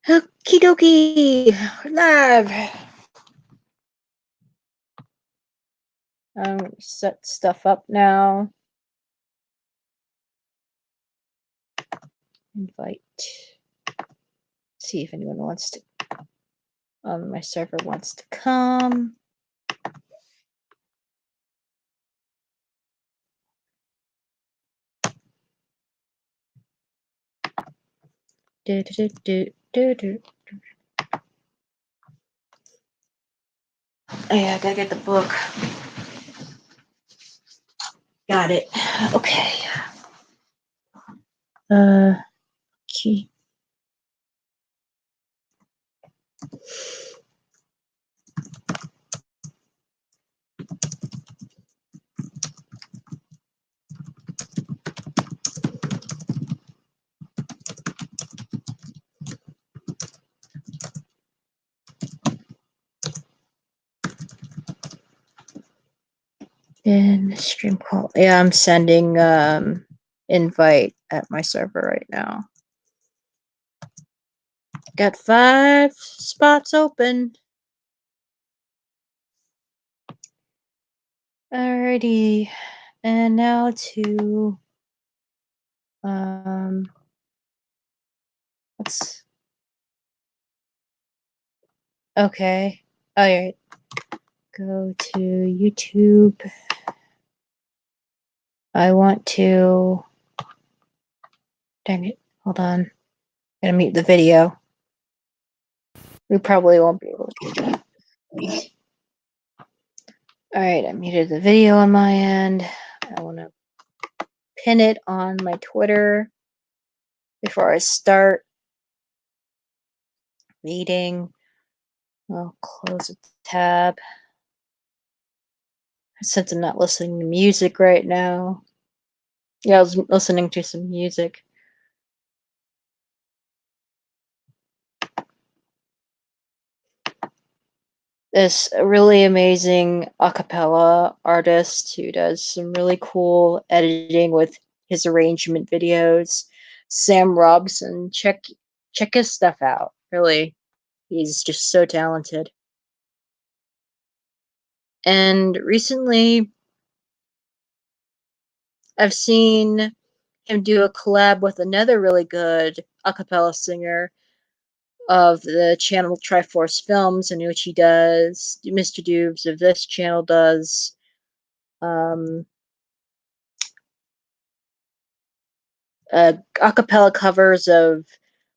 Okie dokie, live. Set stuff up now. Invite. See if anyone wants to. My server wants to come. Do do do do do. Oh yeah, I gotta get the book. Got it. Okay. Key. In stream call. Yeah, I'm sending invite at my server right now. Got 5 spots open. Alrighty, and now to let's okay. Alright. Go to YouTube. I want to dang it, hold on. Gotta mute the video. We probably won't be able to do that. Alright, I muted the video on my end. I wanna pin it on my Twitter before I start reading. I'll close the tab. Since I'm not listening to music right now. Yeah, I was listening to some music. This really amazing a cappella artist who does some really cool editing with his arrangement videos. Sam Robson, check his stuff out. Really, he's just so talented. And recently, I've seen him do a collab with another really good a cappella singer of the channel Triforce Films, in which he does Mr. Doobs of this channel does a cappella covers of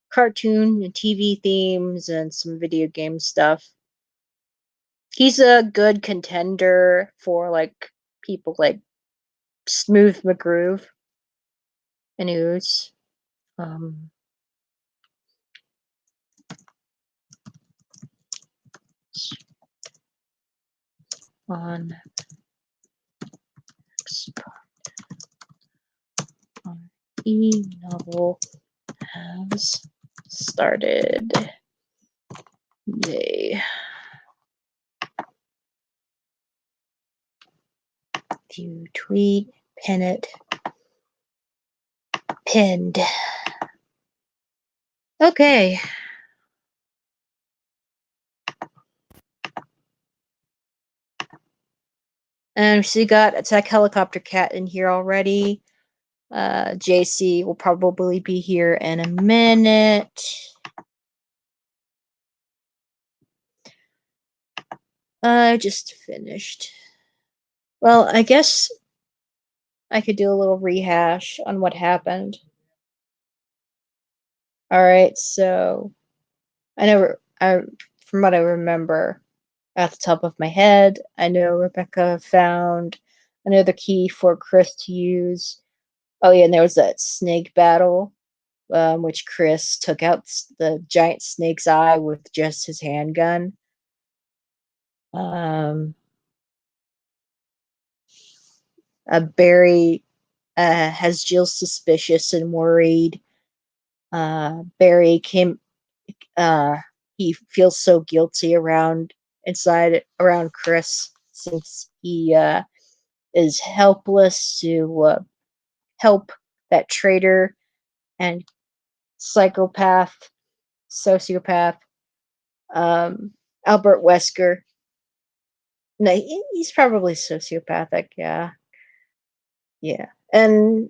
cartoon and TV themes and some video game stuff. He's a good contender for like people like Smooth McGroove and Ooze. On e-novel has started. Yay. View tweet, pin it. Pinned. Okay. And so you got a Tech Helicopter Cat in here already. JC will probably be here in a minute. I just finished. Well, I guess I could do a little rehash on what happened. Alright, so from what I remember at the top of my head, I know Rebecca found another key for Chris to use. Oh yeah, and there was that snake battle, which Chris took out the giant snake's eye with just his handgun. Barry has Jill suspicious and worried. Barry he feels so guilty around Chris, since he is helpless to help that traitor and psychopath sociopath. Um, Albert Wesker. No, he's probably sociopathic. Yeah, yeah. And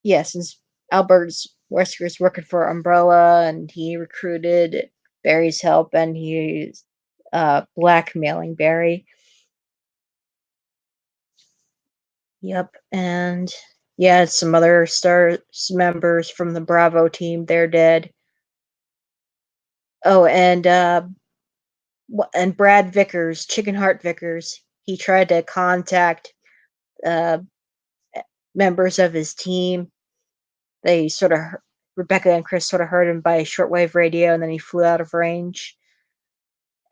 yeah, since Albert's Wesker's working for Umbrella, and he recruited Barry's help, and he's blackmailing Barry. Yep, and yeah, some other stars members from the Bravo team, they're dead. Oh, and Brad Vickers, Chicken Heart Vickers, he tried to contact uh, members of his team. They sort of Rebecca and Chris sort of heard him by shortwave radio, and then he flew out of range.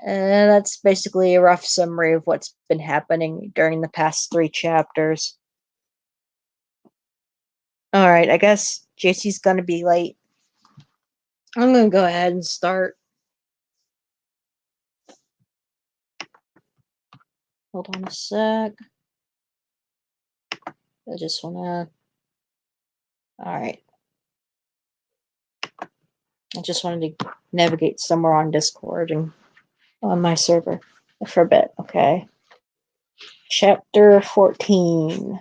And that's basically a rough summary of what's been happening during the past 3 chapters. All right, I guess JC's gonna be late. I'm gonna go ahead and start. Hold on a sec. I just wanna. All right. I just wanted to navigate somewhere on Discord and on my server for a bit. Okay. Chapter 14.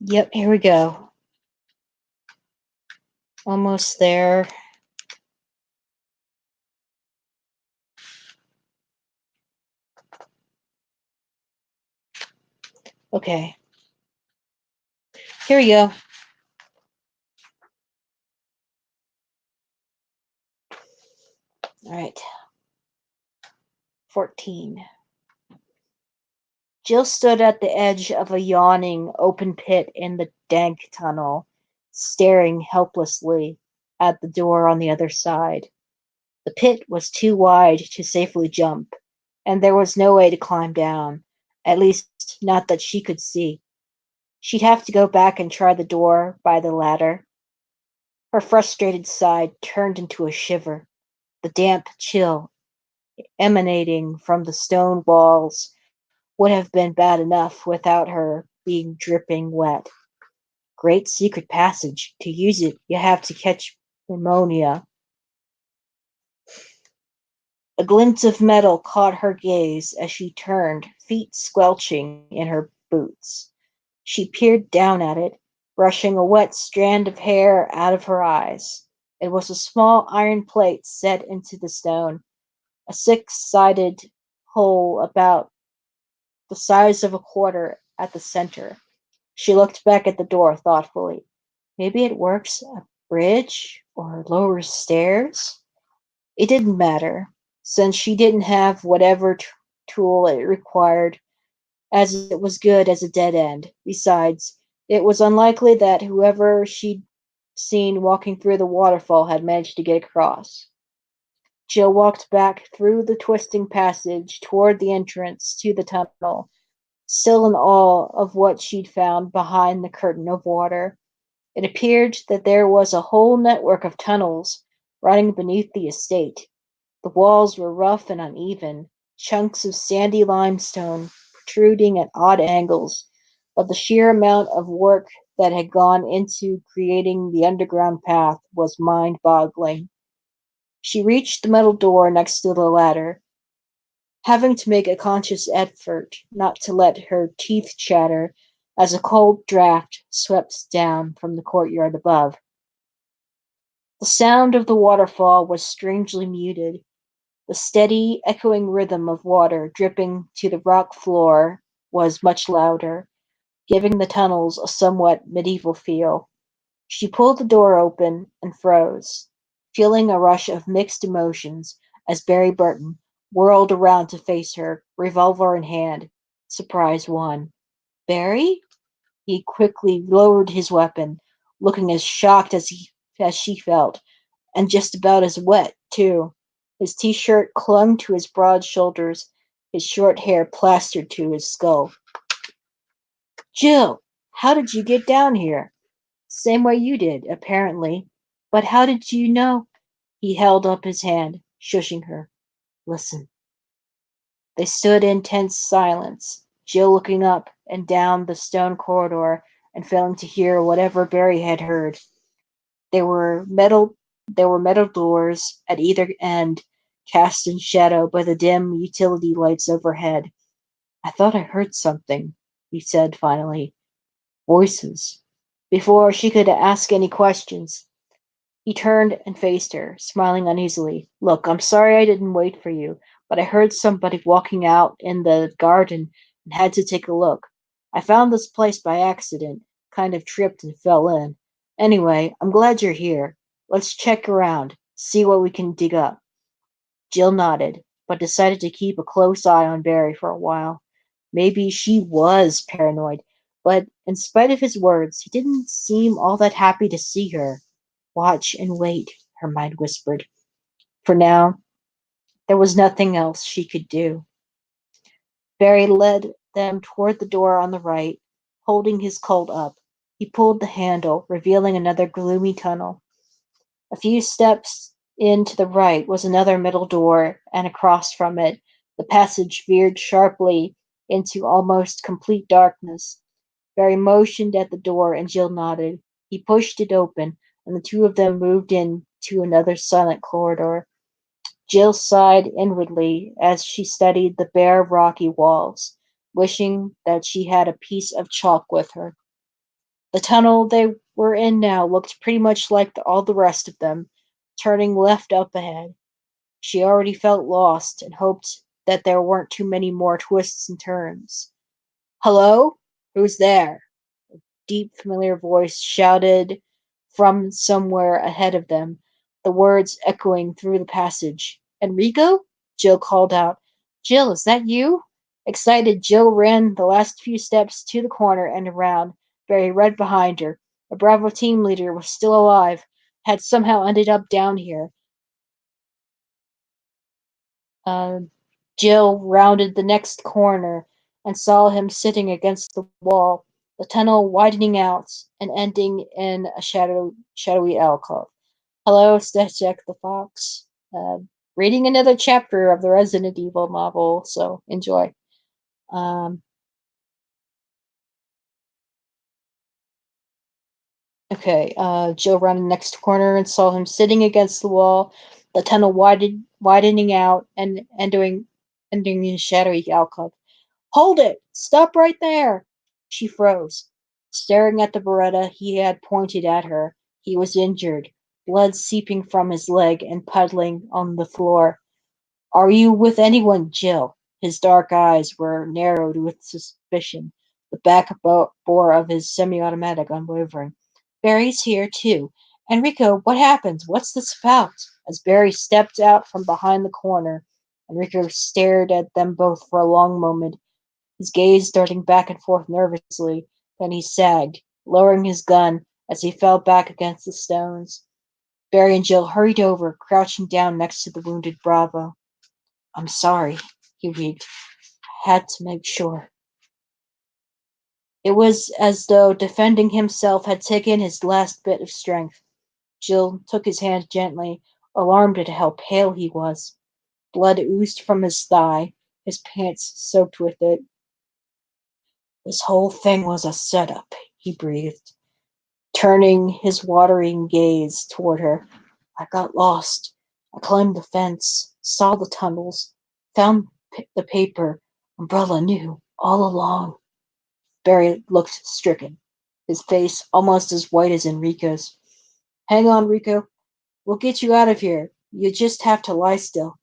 Yep, here we go. Almost there. Okay. Here we go. All right. 14. Jill stood at the edge of a yawning open pit in the dank tunnel, staring helplessly at the door on the other side. The pit was too wide to safely jump, and there was no way to climb down, at least not that she could see. She'd have to go back and try the door by the ladder. Her frustrated sigh turned into a shiver. The damp chill emanating from the stone walls would have been bad enough without her being dripping wet. Great secret passage. To use it, you have to catch pneumonia. A glint of metal caught her gaze as she turned, feet squelching in her boots. She peered down at it, brushing a wet strand of hair out of her eyes. It was a small iron plate set into the stone, a six-sided hole about the size of a quarter at the center. She looked back at the door thoughtfully. Maybe it works a bridge or lowers stairs? It didn't matter, since she didn't have whatever tool it required, as it was good as a dead end. Besides, it was unlikely that whoever she'd seen walking through the waterfall had managed to get across. Jill walked back through the twisting passage toward the entrance to the tunnel, still in awe of what she'd found behind the curtain of water. It appeared that there was a whole network of tunnels running beneath the estate. The walls were rough and uneven, chunks of sandy limestone protruding at odd angles, but the sheer amount of work that had gone into creating the underground path was mind-boggling. She reached the metal door next to the ladder, having to make a conscious effort not to let her teeth chatter as a cold draft swept down from the courtyard above. The sound of the waterfall was strangely muted. The steady, echoing rhythm of water dripping to the rock floor was much louder, giving the tunnels a somewhat medieval feel. She pulled the door open and froze, feeling a rush of mixed emotions as Barry Burton whirled around to face her, revolver in hand. Surprise one. Barry? He quickly lowered his weapon, looking as shocked as she felt, and just about as wet, too. His t-shirt clung to his broad shoulders, his short hair plastered to his skull. Jill, how did you get down here? Same way you did, apparently. But how did you know? He held up his hand, shushing her. Listen. They stood in tense silence, Jill looking up and down the stone corridor and failing to hear whatever Barry had heard. There were metal there were metal doors at either end, cast in shadow by the dim utility lights overhead. I thought I heard something, he said finally. Voices. Before she could ask any questions, he turned and faced her, smiling uneasily. Look, I'm sorry I didn't wait for you, but I heard somebody walking out in the garden and had to take a look. I found this place by accident, kind of tripped and fell in. Anyway, I'm glad you're here. Let's check around, see what we can dig up. Jill nodded, but decided to keep a close eye on Barry for a while. Maybe she was paranoid, but in spite of his words, he didn't seem all that happy to see her. Watch and wait, her mind whispered. For now, there was nothing else she could do. Barry led them toward the door on the right, holding his Colt up. He pulled the handle, revealing another gloomy tunnel. A few steps in to the right was another metal door, and across from it, the passage veered sharply into almost complete darkness. Barry motioned at the door, and Jill nodded. He pushed it open, and the two of them moved into another silent corridor. Jill sighed inwardly as she studied the bare, rocky walls, wishing that she had a piece of chalk with her. The tunnel they were in now looked pretty much like all the rest of them, turning left up ahead. She already felt lost and hoped that there weren't too many more twists and turns. Hello? Who's there? Deep, familiar voice shouted from somewhere ahead of them, the words echoing through the passage. Enrico? Jill called out. Jill, is that you? Excited, Jill ran the last few steps to the corner and around, Barry right behind her. The Bravo team leader was still alive, had somehow ended up down here. Uh, Jill rounded the next corner and saw him sitting against the wall, the tunnel widening out and ending in a shadowy alcove. Hello, Stechek the Fox. Uh, Reading another chapter of the Resident Evil novel, so enjoy. Um, okay, Jill rounded the next corner and saw him sitting against the wall, the tunnel widening out and ending in a shadowy alcove. Hold it! Stop right there! She froze, staring at the Beretta he had pointed at her. He was injured, blood seeping from his leg and puddling on the floor. Are you with anyone, Jill? His dark eyes were narrowed with suspicion, the back bore of his semi-automatic unwavering. Barry's here, too. Enrico, what happens? What's this about? As Barry stepped out from behind the corner, Enrico stared at them both for a long moment, his gaze darting back and forth nervously. Then he sagged, lowering his gun as he fell back against the stones. Barry and Jill hurried over, crouching down next to the wounded Bravo. I'm sorry, he reeked. I had to make sure. It was as though defending himself had taken his last bit of strength. Jill took his hand gently, alarmed at how pale he was. Blood oozed from his thigh, his pants soaked with it. This whole thing was a setup, he breathed, turning his watering gaze toward her. I got lost. I climbed the fence, saw the tunnels, found the paper. Umbrella knew all along. Barry looked stricken, his face almost as white as Enrico's. Hang on, Rico. We'll get you out of here. You just have to lie still.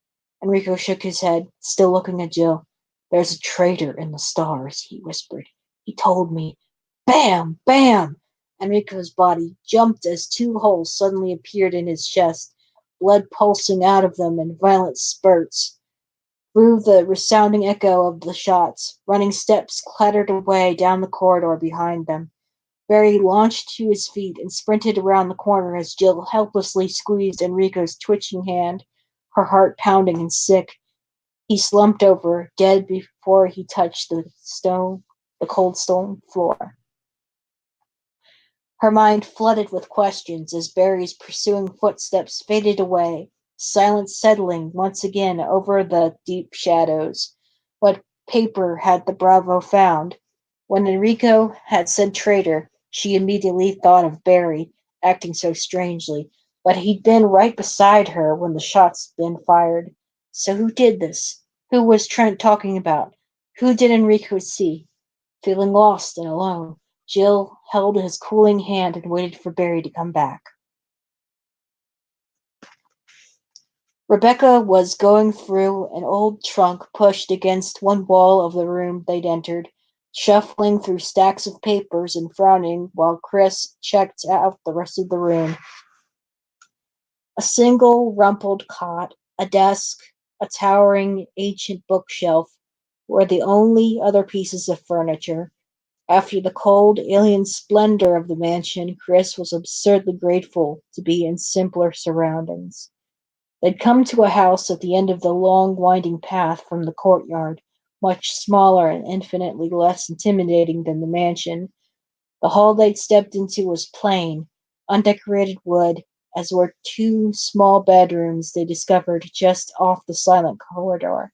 Enrico shook his head, still looking at Jill. There's a traitor in the stars, he whispered. He told me. Bam! Bam! Enrico's body jumped as two holes suddenly appeared in his chest, blood pulsing out of them in violent spurts. Through the resounding echo of the shots, running steps clattered away down the corridor behind them. Barry launched to his feet and sprinted around the corner as Jill helplessly squeezed Enrico's twitching hand, her heart pounding and sick. He slumped over, dead before he touched the cold stone floor. Her mind flooded with questions as Barry's pursuing footsteps faded away, silence settling once again over the deep shadows. What paper had the Bravo found? When Enrico had said traitor, she immediately thought of Barry, acting so strangely, but he'd been right beside her when the shots had been fired. So who did this? Who was Trent talking about? Who did Enrico see? Feeling lost and alone, Jill held his cooling hand and waited for Barry to come back. Rebecca was going through an old trunk pushed against one wall of the room they'd entered, shuffling through stacks of papers and frowning while Chris checked out the rest of the room. A single rumpled cot, a desk, a towering ancient bookshelf were the only other pieces of furniture. After the cold, alien splendor of the mansion, Chris was absurdly grateful to be in simpler surroundings. They'd come to a house at the end of the long, winding path from the courtyard, much smaller and infinitely less intimidating than the mansion. The hall they'd stepped into was plain, undecorated wood, as were two small bedrooms they discovered just off the silent corridor.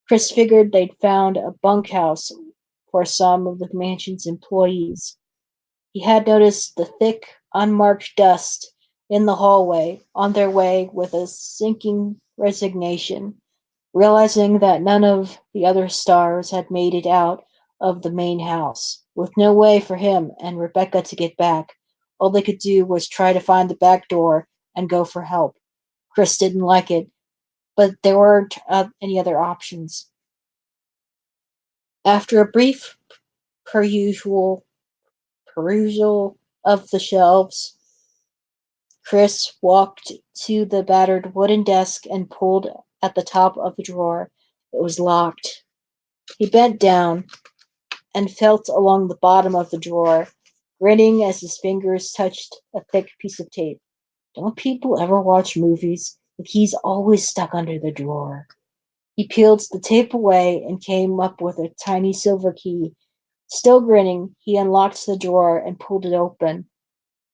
Chris figured they'd found a bunkhouse for some of the mansion's employees. He had noticed the thick, unmarked dust in the hallway on their way with a sinking resignation, realizing that none of the other stars had made it out of the main house. With no way for him and Rebecca to get back, all they could do was try to find the back door and go for help. Chris didn't like it, but there weren't any other options. After a brief perusal perusal of the shelves, Chris walked to the battered wooden desk and pulled at the top of the drawer. It was locked. He bent down and felt along the bottom of the drawer, grinning as his fingers touched a thick piece of tape. Don't people ever watch movies? The key's always stuck under the drawer. He peeled the tape away and came up with a tiny silver key. Still grinning, he unlocked the drawer and pulled it open.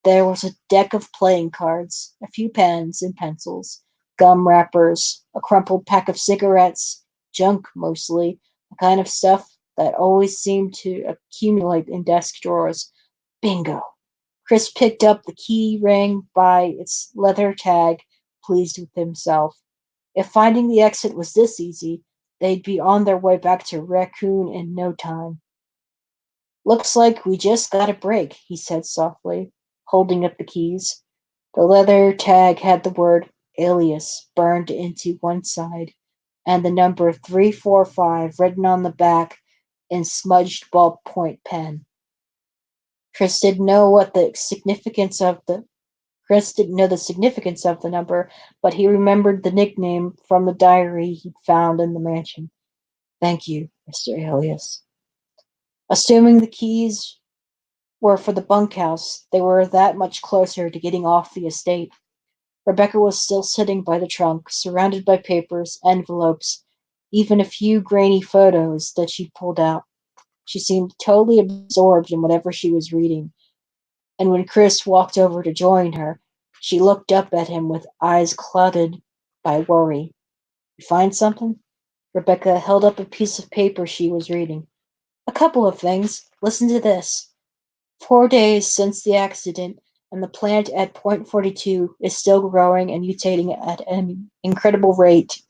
There was a deck of playing cards, a few pens and pencils, gum wrappers, a crumpled pack of cigarettes, junk mostly, the kind of stuff that always seemed to accumulate in desk drawers. Bingo! Chris picked up the key ring by its leather tag, pleased with himself. If finding the exit was this easy, they'd be on their way back to Raccoon in no time. Looks like we just got a break, he said softly, holding up the keys. The leather tag had the word alias burned into one side, and the number 345 written on the back in smudged ballpoint pen. Chris didn't know what the significance of the Chris didn't know the significance of the number, but he remembered the nickname from the diary he'd found in the mansion. Thank you, Mr. Alias. Assuming the keys were for the bunkhouse, they were that much closer to getting off the estate. Rebecca was still sitting by the trunk, surrounded by papers, envelopes, even a few grainy photos that she'd pulled out. She seemed totally absorbed in whatever she was reading, and when Chris walked over to join her, she looked up at him with eyes clouded by worry. You find something? Rebecca held up a piece of paper she was reading. A couple of things. Listen to this. 4 days since the accident, and the plant at Point 42 is still growing and mutating at an incredible rate.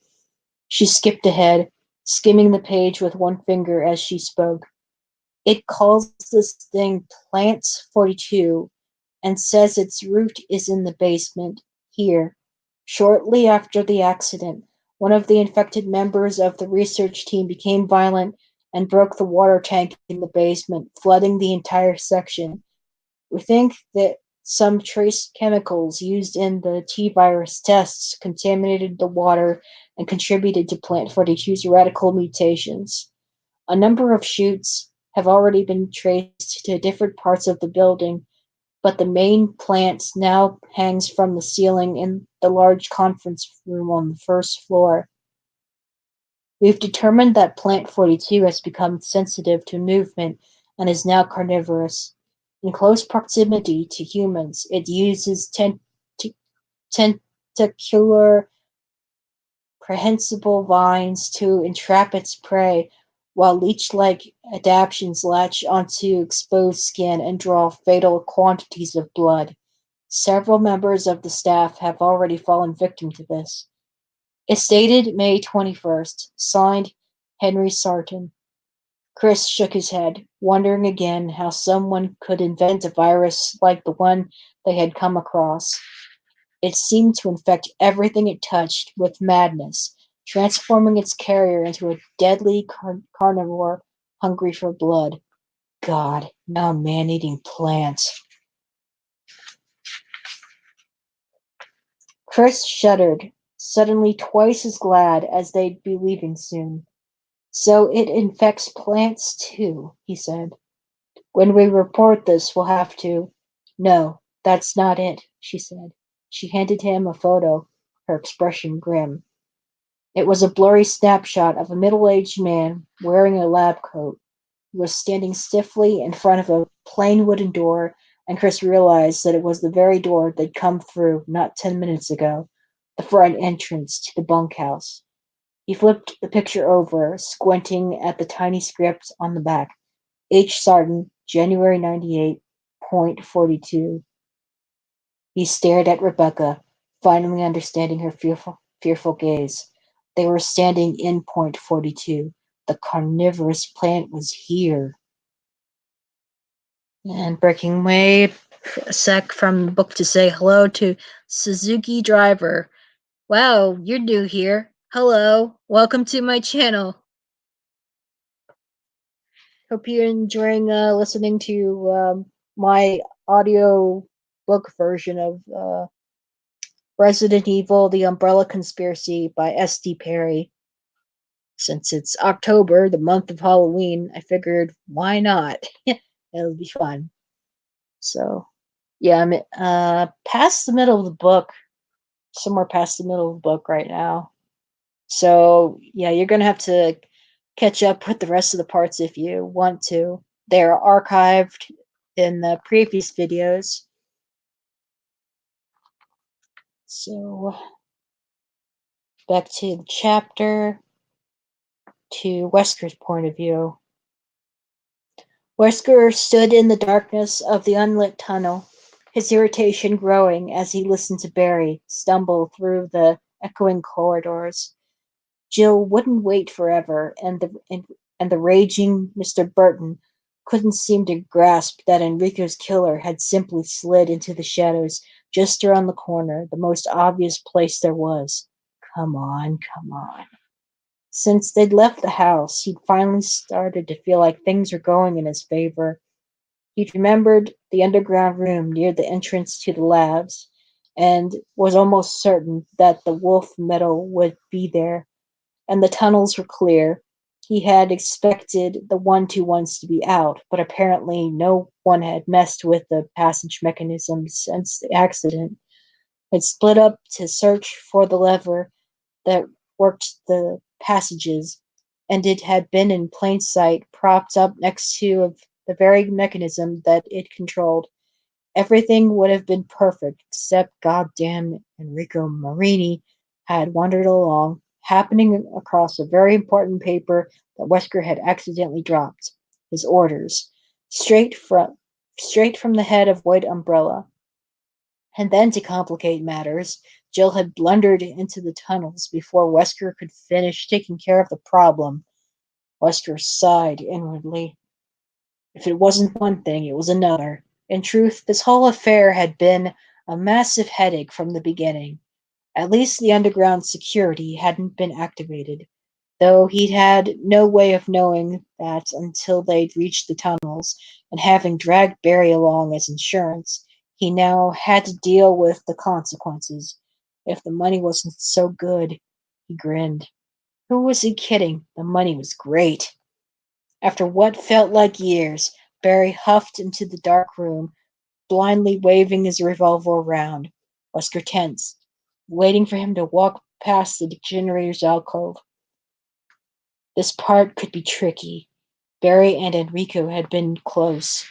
She skipped ahead, skimming the page with one finger as she spoke. It calls this thing Plants 42 and says its root is in the basement, here. Shortly after the accident, one of the infected members of the research team became violent and broke the water tank in the basement, flooding the entire section. We think that some trace chemicals used in the T-virus tests contaminated the water and contributed to Plant 42's radical mutations. A number of shoots have already been traced to different parts of the building, but the main plant now hangs from the ceiling in the large conference room on the first floor. We've determined that Plant 42 has become sensitive to movement and is now carnivorous. In close proximity to humans, it uses tentacular prehensile vines to entrap its prey, while leech-like adaptations latch onto exposed skin and draw fatal quantities of blood. Several members of the staff have already fallen victim to this. It's dated May 21st, signed Henry Sarton. Chris shook his head, wondering again how someone could invent a virus like the one they had come across. It seemed to infect everything it touched with madness, transforming its carrier into a deadly carnivore hungry for blood. God, now a man-eating plant. Chris shuddered, suddenly twice as glad as they'd be leaving soon. So it infects plants too, he said. When we report this, we'll have to. No, that's not it, she said. She handed him a photo, her expression grim. It was a blurry snapshot of a middle-aged man wearing a lab coat. He was standing stiffly in front of a plain wooden door, and Chris realized that it was the very door they'd come through not 10 minutes ago, the front entrance to the bunkhouse. He flipped the picture over, squinting at the tiny script on the back. H. Sarton, January 98.42. He stared at Rebecca, finally understanding her fearful gaze. They were standing in point 42. The carnivorous plant was here. And breaking away a sec from the book to say hello to Suzuki Driver. Wow, you're new here. Hello, welcome to my channel. Hope you're enjoying listening to my audio book version of Resident Evil: The Umbrella Conspiracy by S.D. Perry. Since it's October, the month of Halloween, I figured why not? It'll be fun. So, yeah, I'm past the middle of the book, somewhere past the middle of the book right now. So, yeah, you're going to have to catch up with the rest of the parts if you want to. They're archived in the previous videos. So, back to the chapter, to Wesker's point of view. Wesker stood in the darkness of the unlit tunnel, his irritation growing as he listened to Barry stumble through the echoing corridors. Jill wouldn't wait forever, and the raging Mr. Burton couldn't seem to grasp that Enrico's killer had simply slid into the shadows just around the corner, the most obvious place there was. Come on, come on. Since they'd left the house, he'd finally started to feel like things were going in his favor. He'd remembered the underground room near the entrance to the labs, and was almost certain that the wolf metal would be there, and the tunnels were clear. He had expected the 121s to be out, but apparently no one had messed with the passage mechanism since the accident. Had split up to search for the lever that worked the passages, and it had been in plain sight, propped up next to the very mechanism that it controlled. Everything would have been perfect, except goddamn Enrico Marini had wandered along, happening across a very important paper that Wesker had accidentally dropped. His orders. Straight from the head of White Umbrella. And then, to complicate matters, Jill had blundered into the tunnels before Wesker could finish taking care of the problem. Wesker sighed inwardly. If it wasn't one thing, it was another. In truth, this whole affair had been a massive headache from the beginning. At least the underground security hadn't been activated, though he'd had no way of knowing that until they'd reached the tunnels, and having dragged Barry along as insurance, he now had to deal with the consequences. If the money wasn't so good, he grinned. Who was he kidding? The money was great. After what felt like years, Barry huffed into the dark room, blindly waving his revolver around. Wesker tensed, waiting for him to walk past the generator's alcove. This part could be tricky. Barry and Enrico had been close.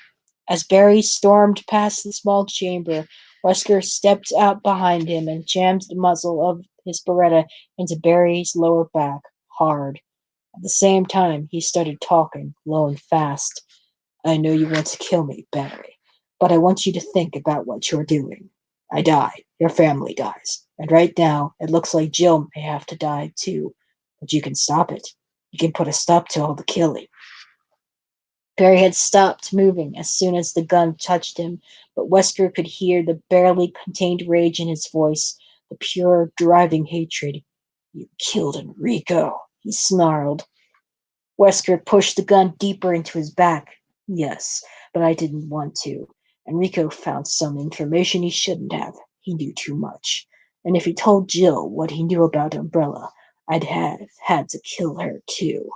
As Barry stormed past the small chamber, Wesker stepped out behind him and jammed the muzzle of his Beretta into Barry's lower back hard. At the same time, he started talking, low and fast. I know you want to kill me, Barry, but I want you to think about what you're doing. I die, your family dies, and right now it looks like Jill may have to die too, but you can stop it. You can put a stop to all the killing. Barry had stopped moving as soon as the gun touched him, but Wesker could hear the barely contained rage in his voice, the pure, driving hatred. You killed Enrico, he snarled. Wesker pushed the gun deeper into his back. Yes, but I didn't want to. Enrico found some information he shouldn't have. He knew too much. And if he told Jill what he knew about Umbrella, I'd have had to kill her too.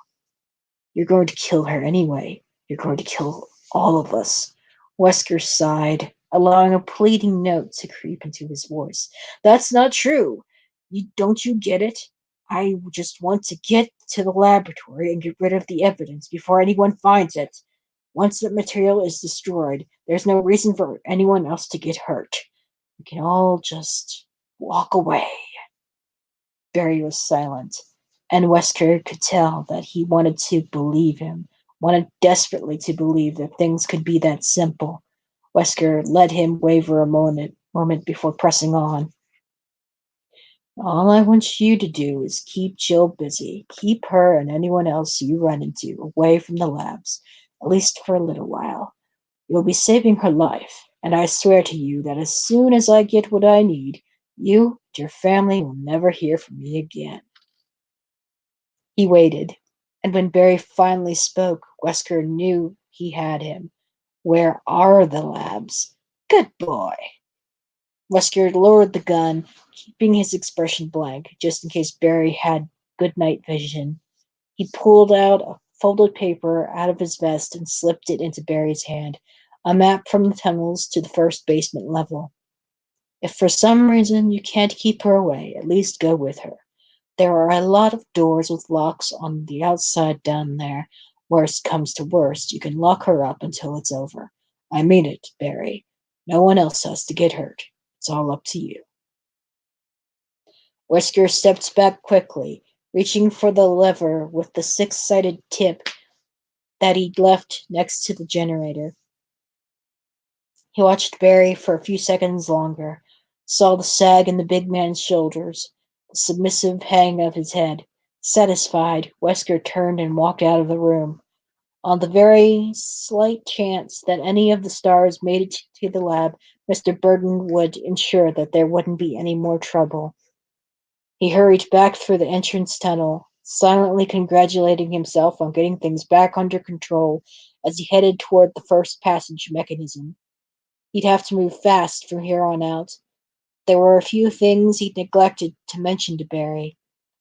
You're going to kill her anyway. You're going to kill all of us. Wesker sighed, allowing a pleading note to creep into his voice. That's not true. Don't you get it? I just want to get to the laboratory and get rid of the evidence before anyone finds it. Once that material is destroyed, there's no reason for anyone else to get hurt. We can all just walk away. Barry was silent, and Wesker could tell that he wanted to believe him, wanted desperately to believe that things could be that simple. Wesker let him waver a moment before pressing on. All I want you to do is keep Jill busy. Keep her and anyone else you run into away from the labs, at least for a little while. You'll be saving her life, and I swear to you that as soon as I get what I need, you and your family will never hear from me again. He waited, and when Barry finally spoke, Wesker knew he had him. Where are the labs? Good boy. Wesker lowered the gun, keeping his expression blank, just in case Barry had good night vision. He pulled out a folded paper out of his vest and slipped it into Barry's hand, a map from the tunnels to the first basement level. If for some reason you can't keep her away, at least go with her. There are a lot of doors with locks on the outside down there. Worst comes to worst, you can lock her up until it's over. I mean it, Barry. No one else has to get hurt. It's all up to you. Wesker stepped back quickly, reaching for the lever with the six-sided tip that he'd left next to the generator. He watched Barry for a few seconds longer, saw the sag in the big man's shoulders, the submissive hang of his head. Satisfied, Wesker turned and walked out of the room. On the very slight chance that any of the stars made it to the lab, Mr. Burton would ensure that there wouldn't be any more trouble. He hurried back through the entrance tunnel, silently congratulating himself on getting things back under control as he headed toward the first passage mechanism. He'd have to move fast from here on out. There were a few things he'd neglected to mention to Barry,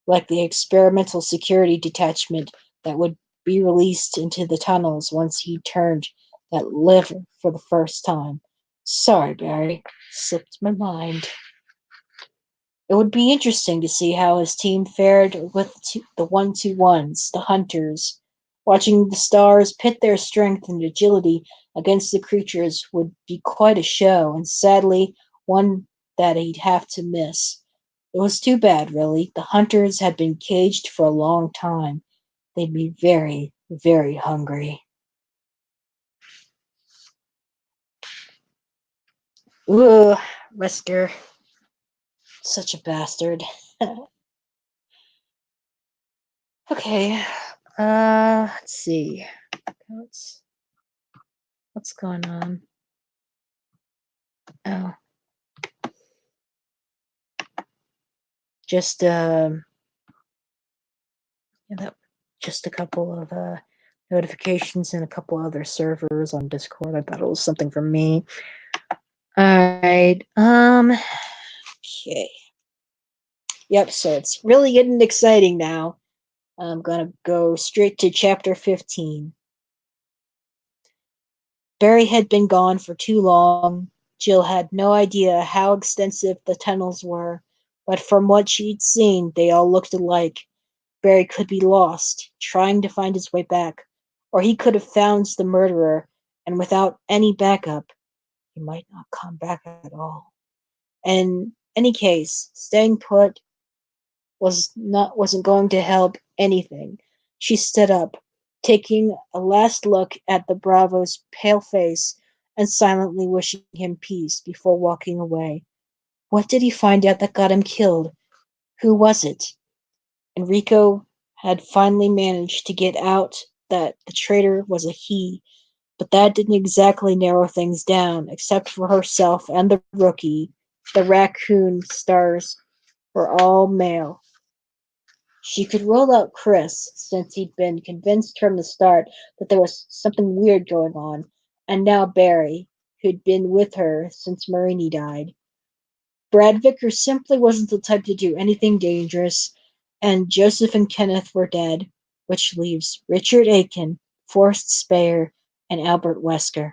like the experimental security detachment that would be released into the tunnels once he turned that lever for the first time. Sorry, Barry. Slipped my mind. It would be interesting to see how his team fared with the 1-2-1s, the hunters. Watching the stars pit their strength and agility against the creatures would be quite a show, and sadly, one that he'd have to miss. It was too bad, really. The hunters had been caged for a long time. They'd be very, very hungry. Ugh, Wesker. Such a bastard. Okay. Let's see. What's what's going on? Oh, just yeah, just a couple of notifications and a couple other servers on Discord. I thought it was something from me. All right. Okay. Yep. So it's really getting exciting now. I'm gonna go straight to chapter 15. Barry had been gone for too long. Jill had no idea how extensive the tunnels were, but from what she'd seen, they all looked alike. Barry could be lost, trying to find his way back, or he could have found the murderer and without any backup, he might not come back at all. In any case, staying put wasn't going to help anything. She stood up, taking a last look at the Bravo's pale face and silently wishing him peace before walking away. What did he find out that got him killed? Who was it? Enrico had finally managed to get out that the traitor was a he, but that didn't exactly narrow things down, except for herself and the rookie. The raccoon stars were all male. She could rule out Chris, since he'd been convinced from the start that there was something weird going on, and now Barry, who'd been with her since Marini died. Brad Vickers simply wasn't the type to do anything dangerous, and Joseph and Kenneth were dead, which leaves Richard Aiken, Forrest Speyer, and Albert Wesker.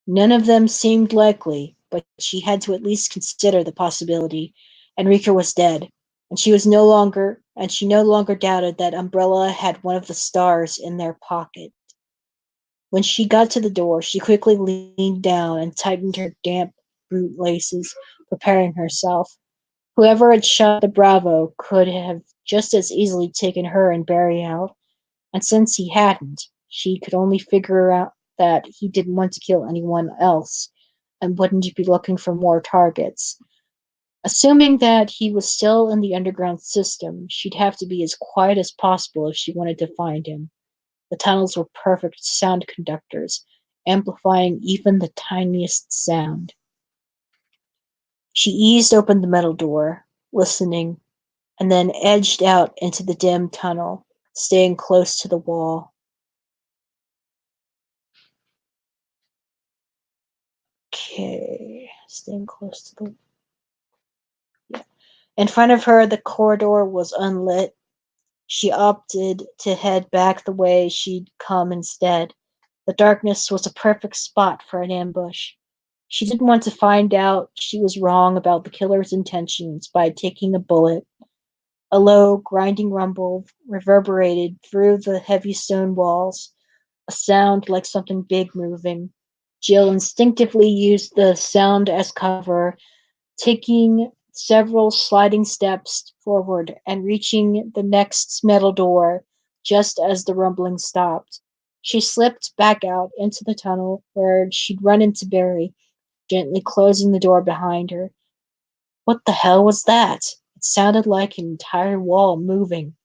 None of them seemed likely, but she had to at least consider the possibility. Enrica was dead, and she no longer doubted that Umbrella had one of the stars in their pocket. When she got to the door, she quickly leaned down and tightened her damp bootlaces, preparing herself. Whoever had shot the Bravo could have just as easily taken her and Barry out, and since he hadn't, she could only figure out that he didn't want to kill anyone else and wouldn't be looking for more targets. Assuming that he was still in the underground system, she'd have to be as quiet as possible if she wanted to find him. The tunnels were perfect sound conductors, amplifying even the tiniest sound. She eased open the metal door, listening, and then edged out into the dim tunnel, staying close to the wall. Okay, staying close to the. Yeah. In front of her, the corridor was unlit. She opted to head back the way she'd come instead. The darkness was a perfect spot for an ambush. She didn't want to find out she was wrong about the killer's intentions by taking a bullet. A low, grinding rumble reverberated through the heavy stone walls, a sound like something big moving. Jill instinctively used the sound as cover, taking several sliding steps forward and reaching the next metal door just as the rumbling stopped. She slipped back out into the tunnel where she'd run into Barry, gently closing the door behind her. What the hell was that? It sounded like an entire wall moving.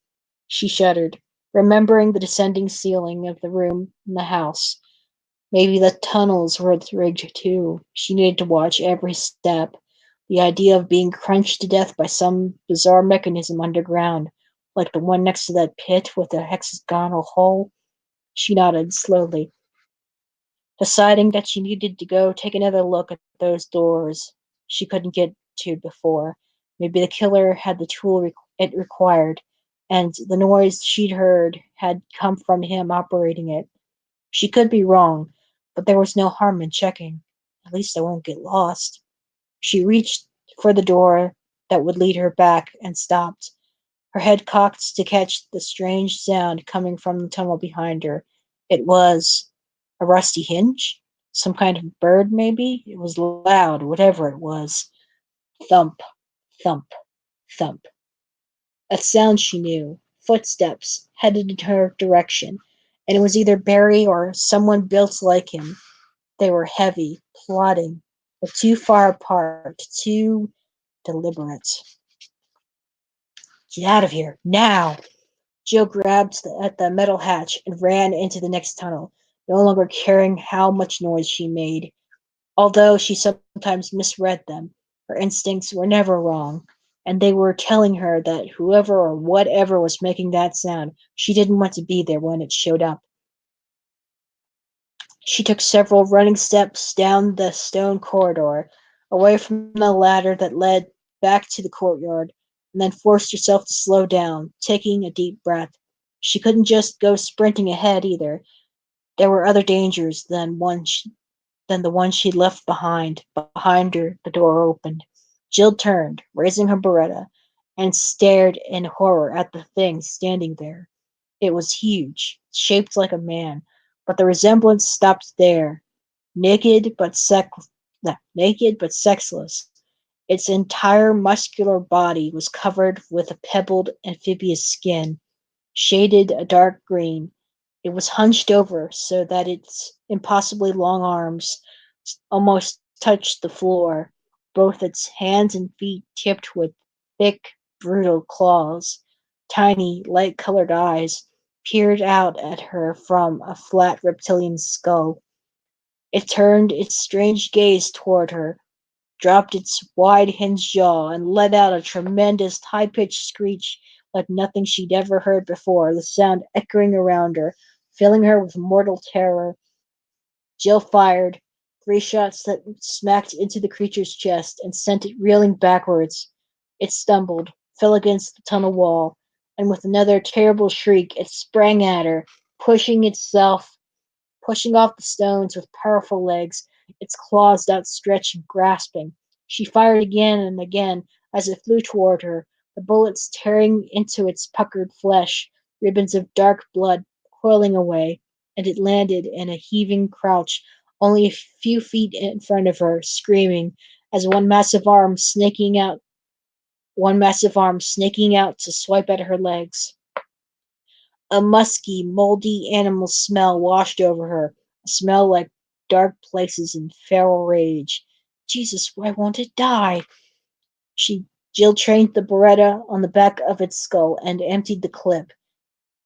She shuddered, remembering the descending ceiling of the room in the house. Maybe the tunnels were rigged too. She needed to watch every step. The idea of being crunched to death by some bizarre mechanism underground, like the one next to that pit with a hexagonal hole. She nodded slowly, deciding that she needed to go take another look at those doors she couldn't get to before. Maybe the killer had the tool it required, and the noise she'd heard had come from him operating it. She could be wrong, but there was no harm in checking. At least I won't get lost. She reached for the door that would lead her back and stopped, her head cocked to catch the strange sound coming from the tunnel behind her. It was a rusty hinge? Some kind of bird, maybe? It was loud, whatever it was. Thump, thump, thump. A sound she knew. Footsteps headed in her direction, and it was either Barry or someone built like him. They were heavy, plodding, but too far apart, too deliberate. Get out of here, now! Jill grabbed at the metal hatch and ran into the next tunnel, no longer caring how much noise she made. Although she sometimes misread them, her instincts were never wrong, and they were telling her that whoever or whatever was making that sound, she didn't want to be there when it showed up. She took several running steps down the stone corridor, away from the ladder that led back to the courtyard, and then forced herself to slow down, taking a deep breath. She couldn't just go sprinting ahead either. There were other dangers than the one she'd left behind. Behind her, the door opened. Jill turned, raising her Beretta, and stared in horror at the thing standing there. It was huge, shaped like a man, But the resemblance stopped there. Naked but sexless, its entire muscular body was covered with a pebbled amphibious skin, shaded a dark green. It was hunched over so that its impossibly long arms almost touched the floor. Both its hands and feet tipped with thick, brutal claws. Tiny, light-colored eyes peered out at her from a flat reptilian skull. It turned its strange gaze toward her, dropped its wide hinged jaw, and let out a tremendous high pitched screech like nothing she'd ever heard before, the sound echoing around her, filling her with mortal terror. Jill fired 3 shots that smacked into the creature's chest and sent it reeling backwards. It stumbled, fell against the tunnel wall, and with another terrible shriek it sprang at her, pushing off the stones with powerful legs, its claws outstretched and grasping. She fired again and again as it flew toward her, the bullets tearing into its puckered flesh, ribbons of dark blood coiling away, and it landed in a heaving crouch only a few feet in front of her, screaming, as one massive arm snaking out to swipe at her legs. A musky, moldy animal smell washed over her, a smell like dark places and feral rage. Jesus, why won't it die? She Jill trained the Beretta on the back of its skull and emptied the clip.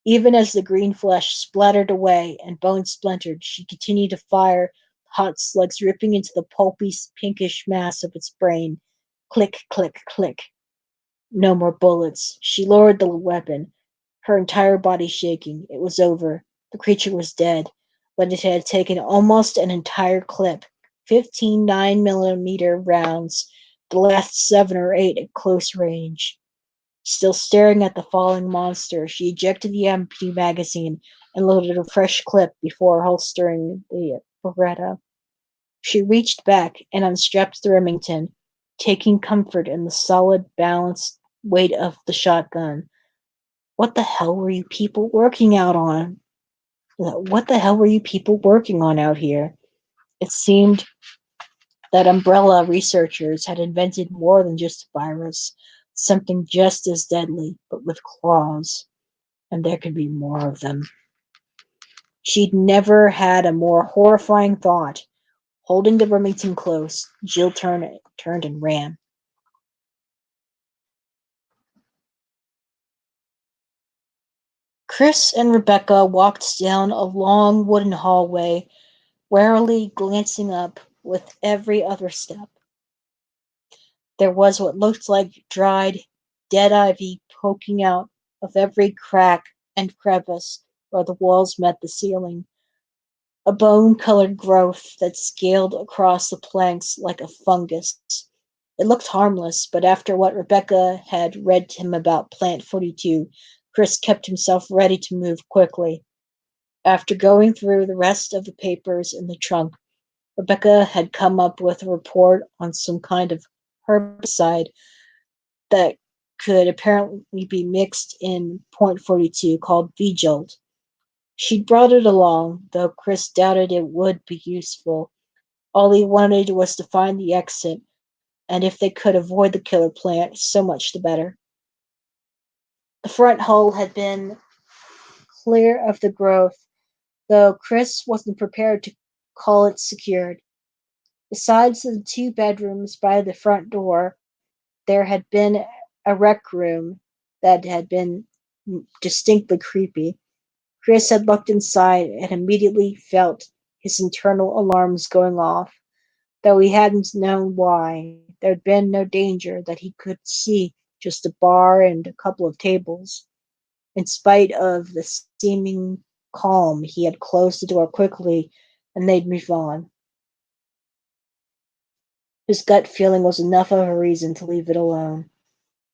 Even as the green flesh splattered away and bones splintered, she continued to fire, hot slugs ripping into the pulpy, pinkish mass of its brain. Click, click, click. No more bullets. She lowered the weapon, her entire body shaking. It was over. The creature was dead, but it had taken almost an entire clip. 15 9mm rounds, the last 7 or 8 at close range. Still staring at the falling monster, she ejected the empty magazine and loaded a fresh clip before holstering the Beretta. She reached back and unstrapped the Remington, taking comfort in the solid, balanced weight of the shotgun. What the hell were you people working out on? What the hell were you people working on out here? It seemed that Umbrella researchers had invented more than just a virus, something just as deadly, but with claws, and there could be more of them. She'd never had a more horrifying thought. Holding the Remington close, Jill turned and ran. Chris and Rebecca walked down a long wooden hallway, warily glancing up with every other step. There was what looked like dried, dead ivy poking out of every crack and crevice where the walls met the ceiling, a bone-colored growth that scaled across the planks like a fungus. It looked harmless, but after what Rebecca had read to him about Plant 42, Chris kept himself ready to move quickly. After going through the rest of the papers in the trunk, Rebecca had come up with a report on some kind of herbicide that could apparently be mixed in .42 called V-Jolt. She'd brought it along, though Chris doubted it would be useful. All he wanted was to find the exit, and if they could avoid the killer plant, so much the better. The front hall had been clear of the growth, though Chris wasn't prepared to call it secured. Besides the 2 bedrooms by the front door, there had been a rec room that had been distinctly creepy. Chris had looked inside and immediately felt his internal alarms going off, though he hadn't known why. There'd been no danger that he could see, just a bar and a couple of tables. In spite of the seeming calm, he had closed the door quickly and they'd move on. His gut feeling was enough of a reason to leave it alone.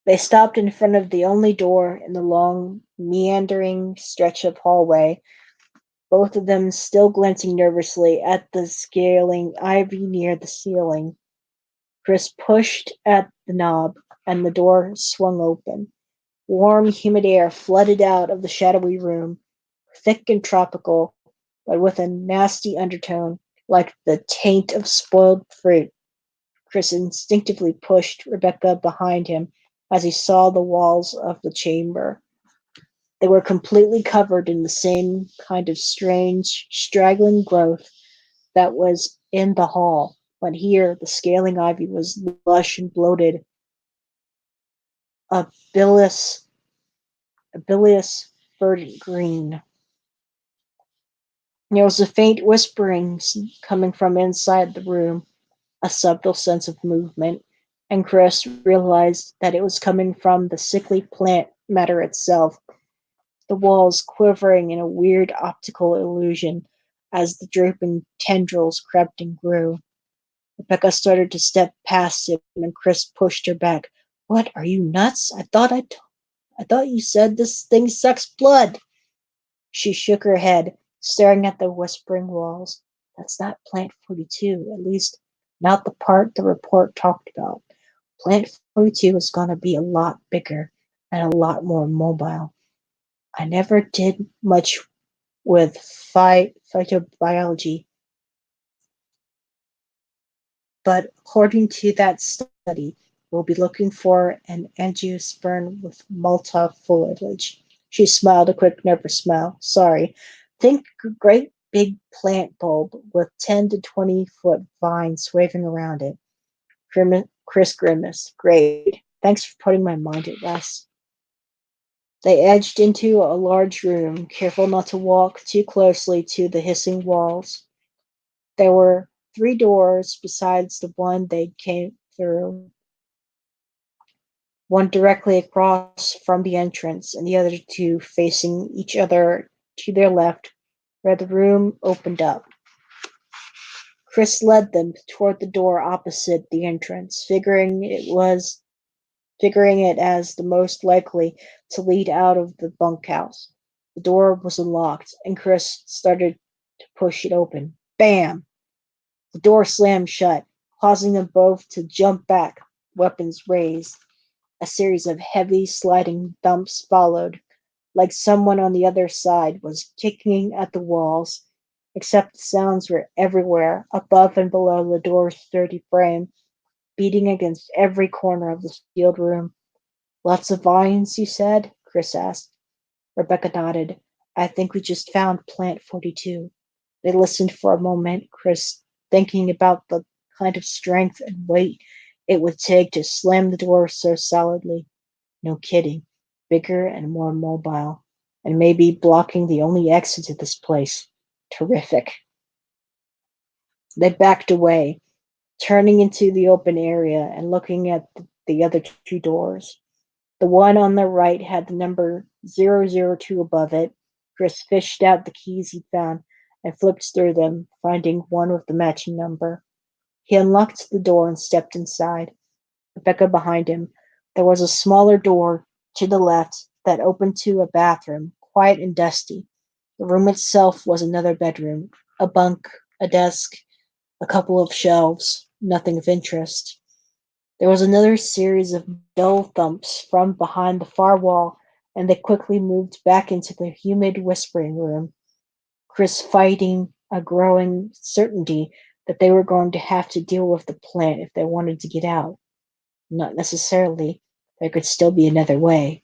They stopped in front of the only door in the long, meandering stretch of hallway, both of them still glancing nervously at the scaling ivy near the ceiling. Chris pushed at the knob, and the door swung open. Warm, humid air flooded out of the shadowy room, thick and tropical, but with a nasty undertone, like the taint of spoiled fruit. Chris instinctively pushed Rebecca behind him as he saw the walls of the chamber. They were completely covered in the same kind of strange, straggling growth that was in the hall, but here the scaling ivy was lush and bloated, a bilious, a bilious verdant green. There was a faint whispering coming from inside the room, a subtle sense of movement, and Chris realized that it was coming from the sickly plant matter itself, the walls quivering in a weird optical illusion as the drooping tendrils crept and grew. Rebecca started to step past him, and Chris pushed her back. What, are you nuts? I thought you said this thing sucks blood. She shook her head, staring at the whispering walls. That's not Plant 42, at least not the part the report talked about. Plant 42 is going to be a lot bigger and a lot more mobile. I never did much with phytobiology, but according to that study, we'll be looking for an angiosperm with Malta foliage. She smiled a quick, nervous smile. Sorry. Think great big plant bulb with 10 to 20-foot vines waving around it. Chris grimaced. Great. Thanks for putting my mind at rest. They edged into a large room, careful not to walk too closely to the hissing walls. There were three doors besides the one they came through, one directly across from the entrance, and the other two facing each other to their left, where the room opened up. Chris led them toward the door opposite the entrance, figuring it as the most likely to lead out of the bunkhouse. The door was unlocked, and Chris started to push it open. Bam! The door slammed shut, causing them both to jump back, weapons raised. A series of heavy, sliding thumps followed, like someone on the other side was kicking at the walls, except the sounds were everywhere, above and below the door's sturdy frame, beating against every corner of the sealed room. Lots of vines, you said? Chris asked. Rebecca nodded. I think we just found Plant 42. They listened for a moment, Chris thinking about the kind of strength and weight it would take to slam the door so solidly. No kidding. Bigger and more mobile. And maybe blocking the only exit to this place. Terrific. They backed away, turning into the open area and looking at the other two doors. The one on the right had the number 002 above it. Chris fished out the keys he found and flipped through them, finding one with the matching number. He unlocked the door and stepped inside. Rebecca behind him. There was a smaller door to the left that opened to a bathroom, quiet and dusty. The room itself was another bedroom, a bunk, a desk, a couple of shelves, nothing of interest. There was another series of dull thumps from behind the far wall, and they quickly moved back into the humid whispering room, Chris fighting a growing certainty that they were going to have to deal with the plant if they wanted to get out. Not necessarily. There could still be another way.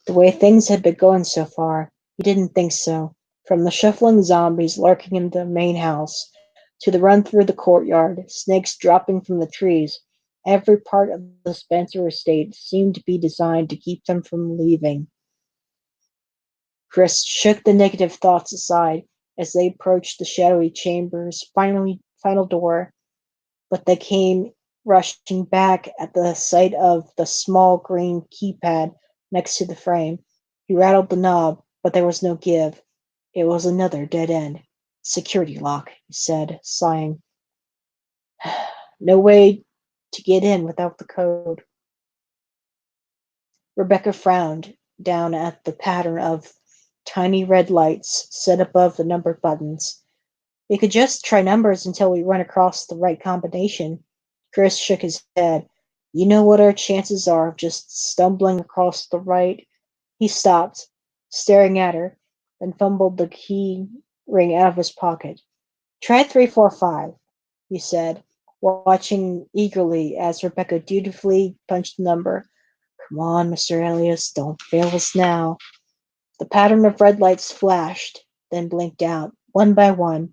The way things had been going so far, he didn't think so. From the shuffling zombies lurking in the main house, to the run through the courtyard, snakes dropping from the trees, every part of the Spencer estate seemed to be designed to keep them from leaving. Chris shook the negative thoughts aside as they approached the shadowy chamber's final door, but they came rushing back at the sight of the small green keypad next to the frame. He rattled the knob, but there was no give. It was another dead end. Security lock, he said, sighing. No way to get in without the code. Rebecca frowned down at the pattern of tiny red lights set above the numbered buttons. We could just try numbers until we run across the right combination. Chris shook his head. You know what our chances are of just stumbling across the right. He stopped, staring at her. then fumbled the key ring out of his pocket. Try 345, he said, watching eagerly as Rebecca dutifully punched the number. Come on, Mr. Elias, don't fail us now. The pattern of red lights flashed, then blinked out, one by one.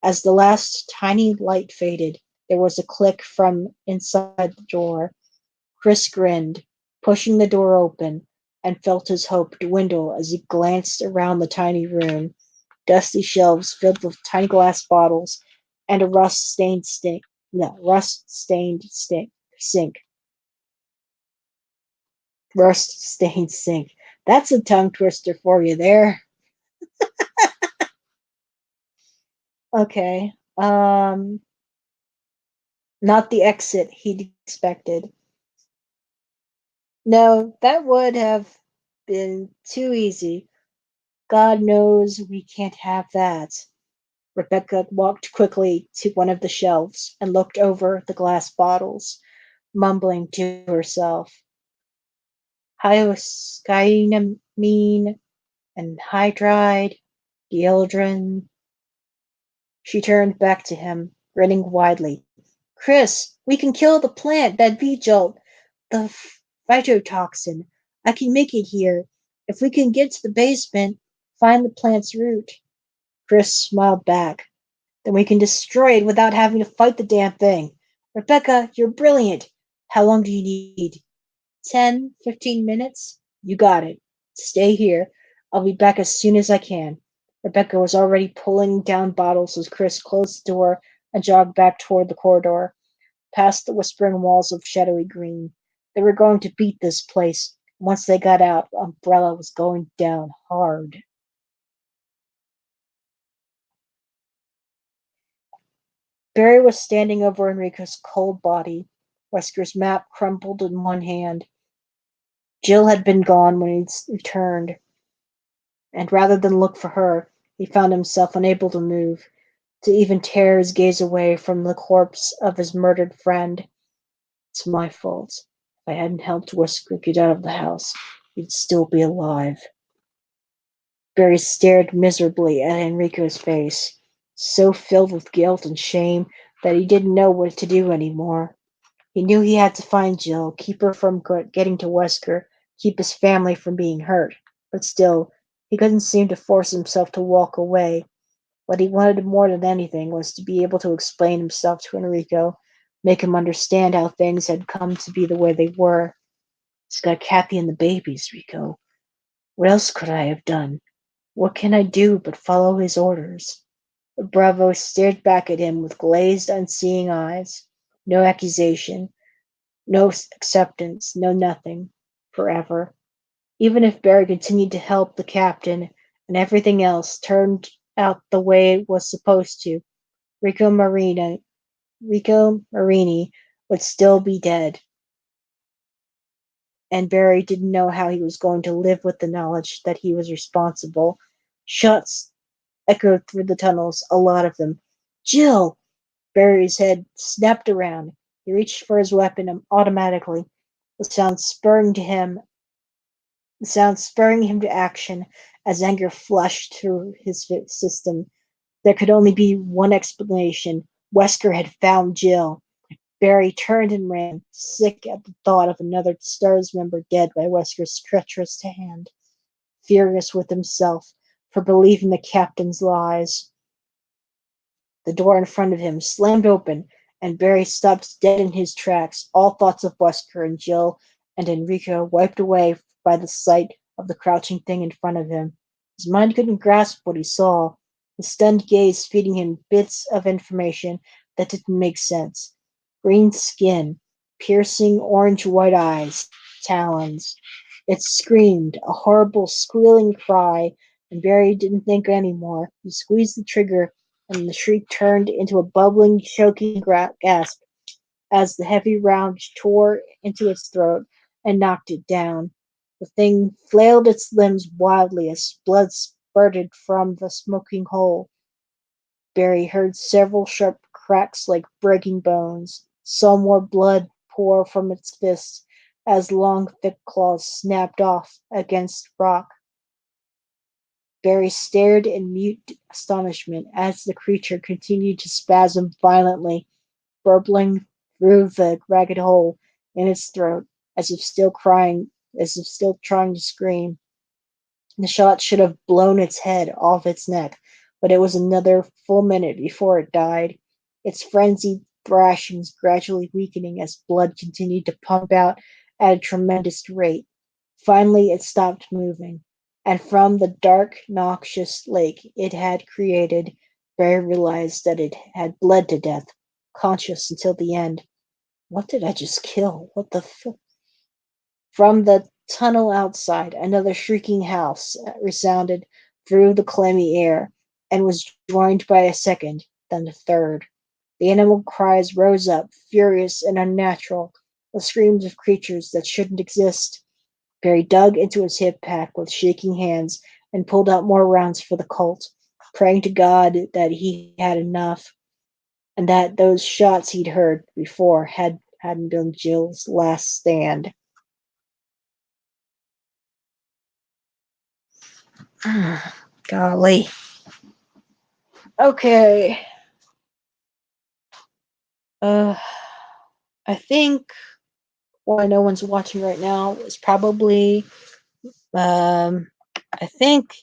As the last tiny light faded, there was a click from inside the door. Chris grinned, pushing the door open, and felt his hope dwindle as he glanced around the tiny room. Dusty shelves filled with tiny glass bottles and a rust-stained sink. Rust-stained sink. That's a tongue twister for you there. Okay. Not the exit he'd expected. No, that would have been too easy. God knows we can't have that. Rebecca walked quickly to one of the shelves and looked over the glass bottles, mumbling to herself. Hyoscyalamine anhydride, dieldrin. She turned back to him, grinning widely. Chris, we can kill the plant, that V-jolt, the phytotoxin. I can make it here. If we can get to the basement, find the plant's root. Chris smiled back. Then we can destroy it without having to fight the damn thing. Rebecca, you're brilliant. How long do you need? 10, 15 minutes? You got it. Stay here. I'll be back as soon as I can. Rebecca was already pulling down bottles as Chris closed the door and jogged back toward the corridor, past the whispering walls of shadowy green. They were going to beat this place. Once they got out, Umbrella was going down hard. Barry was standing over Enrico's cold body, Wesker's map crumpled in one hand. Jill had been gone when he returned, and rather than look for her, he found himself unable to move, to even tear his gaze away from the corpse of his murdered friend. It's my fault. If I hadn't helped Wesker get out of the house, he'd still be alive. Barry stared miserably at Enrico's face, so filled with guilt and shame that he didn't know what to do anymore. He knew he had to find Jill, keep her from getting to Wesker, keep his family from being hurt. But still, he couldn't seem to force himself to walk away. What he wanted more than anything was to be able to explain himself to Enrico, make him understand how things had come to be the way they were. He's got Kathy and the babies, Rico. What else could I have done? What can I do but follow his orders? Bravo stared back at him with glazed, unseeing eyes. No accusation, no acceptance, no nothing. Forever. Even if Barry continued to help the captain and everything else turned out the way it was supposed to, Rico Marini would still be dead. And Barry didn't know how he was going to live with the knowledge that he was responsible. Shots echoed through the tunnels, a lot of them. Jill! Barry's head snapped around. He reached for his weapon automatically, the sound spurring him to action as anger flushed through his system. There could only be one explanation. Wesker had found Jill. Barry turned and ran, sick at the thought of another STARS member dead by Wesker's treacherous hand, furious with himself for believing the captain's lies. The door in front of him slammed open, and Barry stopped dead in his tracks, all thoughts of Wesker and Jill and Enrico wiped away by the sight of the crouching thing in front of him. His mind couldn't grasp what he saw, his stunned gaze feeding him bits of information that didn't make sense. Green skin, piercing orange-white eyes, talons. It screamed, a horrible squealing cry, and Barry didn't think anymore. He squeezed the trigger, and the shriek turned into a bubbling, choking gasp as the heavy round tore into its throat and knocked it down. The thing flailed its limbs wildly as blood spurted from the smoking hole. Barry heard several sharp cracks like breaking bones, saw more blood pour from its fists as long, thick claws snapped off against rock. Barry stared in mute astonishment as the creature continued to spasm violently, burbling through the ragged hole in its throat, as if still trying to scream. The shot should have blown its head off its neck, but it was another full minute before it died, its frenzied thrashings gradually weakening as blood continued to pump out at a tremendous rate. Finally, it stopped moving, and from the dark, noxious lake it had created, Barry realized that it had bled to death, conscious until the end. What did I just kill? What the f- From the tunnel outside, another shrieking house resounded through the clammy air, and was joined by a second, then a third. The animal cries rose up, furious and unnatural, the screams of creatures that shouldn't exist. Barry dug into his hip pack with shaking hands and pulled out more rounds for the Colt, praying to God that he had enough, and that those shots he'd heard before hadn't been Jill's last stand. Golly. Okay. Uh, I think why no one's watching right now is probably um, I think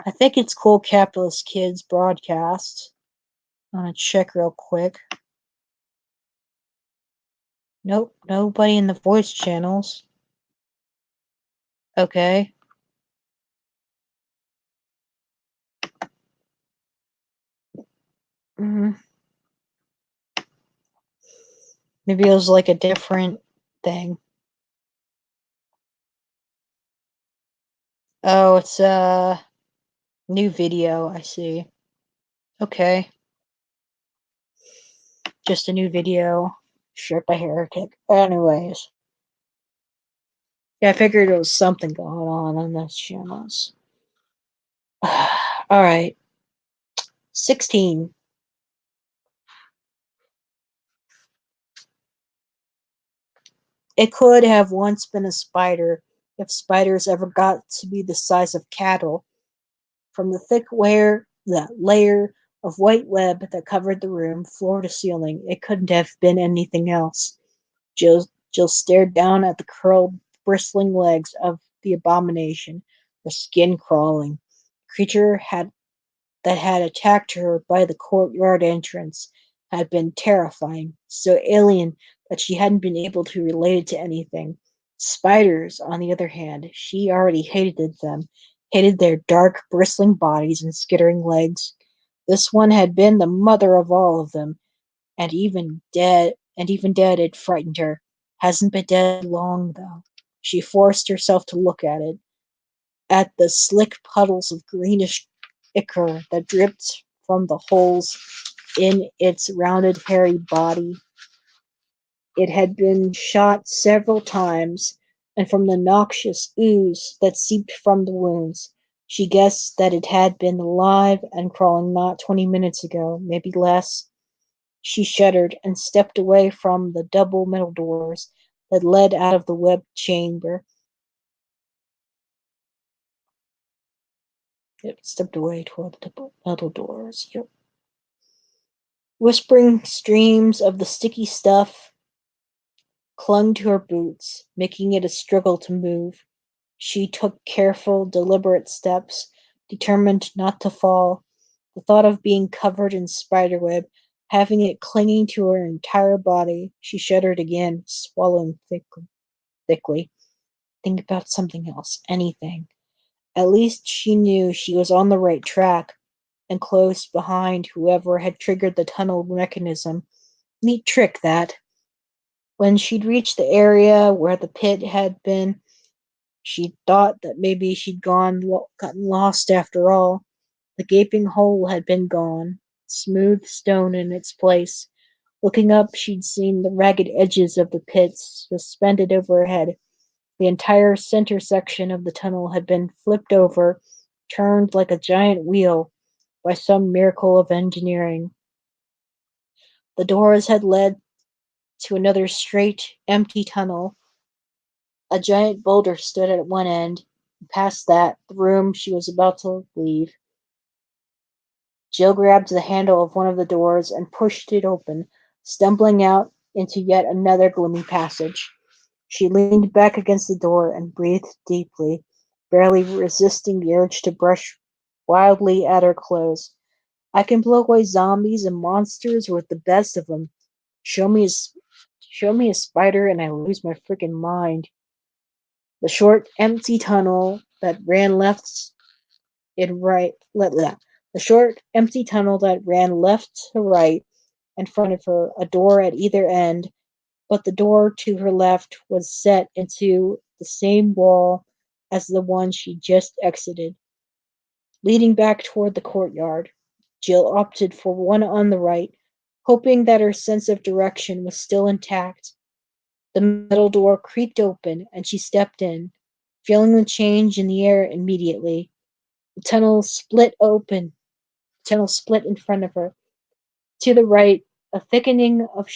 I think it's Cool Capitalist Kids broadcast. I'm gonna check real quick. Nope, nobody in the voice channels. Okay. Mm, maybe it was like a different thing. Oh, it's a new video. I see. Okay, just a new video. Shared by Heretic. Anyways, yeah, I figured there was something going on those channels. All right, 16. It could have once been a spider if spiders ever got to be the size of cattle. From the thick layer of white web that covered the room, floor to ceiling, it couldn't have been anything else. Jill stared down at the curled, bristling legs of the abomination, her skin crawling. The creature that had attacked her by the courtyard entrance had been terrifying, so alien that she hadn't been able to relate it to anything. Spiders, on the other hand, she already hated them, hated their dark, bristling bodies and skittering legs. This one had been the mother of all of them, even dead it frightened her. Hasn't been dead long, though. She forced herself to look at the slick puddles of greenish ichor that dripped from the holes in its rounded, hairy body. It had been shot several times, and from the noxious ooze that seeped from the wounds, she guessed that it had been alive and crawling not 20 minutes ago, maybe less. She shuddered and stepped away from the double metal doors that led out of the web chamber. Yep, stepped away toward the double metal doors. Yep. Whispering streams of the sticky stuff clung to her boots, making it a struggle to move. She took careful, deliberate steps, determined not to fall. The thought of being covered in spiderweb, having it clinging to her entire body, she shuddered again, swallowing thickly. Think about something else, anything. At least she knew she was on the right track, and close behind whoever had triggered the tunnel mechanism. Neat trick, that. When she'd reached the area where the pit had been, she thought that maybe she'd gotten lost after all. The gaping hole had been gone, smooth stone in its place. Looking up, she'd seen the ragged edges of the pits suspended overhead. The entire center section of the tunnel had been flipped over, turned like a giant wheel by some miracle of engineering. The doors had led to another straight, empty tunnel. A giant boulder stood at one end, Past that, the room she was about to leave, Jill grabbed the handle of one of the doors and pushed it open, stumbling out into yet another gloomy passage. She leaned back against the door and breathed deeply, barely resisting the urge to brush wildly at her clothes. I can blow away zombies and monsters with the best of them. Show me a, show me a spider and I lose my freaking mind. The short, empty tunnel that ran left and right. The short, empty tunnel that ran left to right in front of her, a door at either end, but the door to her left was set into the same wall as the one she just exited, leading back toward the courtyard. Jill opted for one on the right, hoping that her sense of direction was still intact. The metal door creaked open, and she stepped in, feeling the change in the air immediately. The tunnel split in front of her. To the right, a thickening of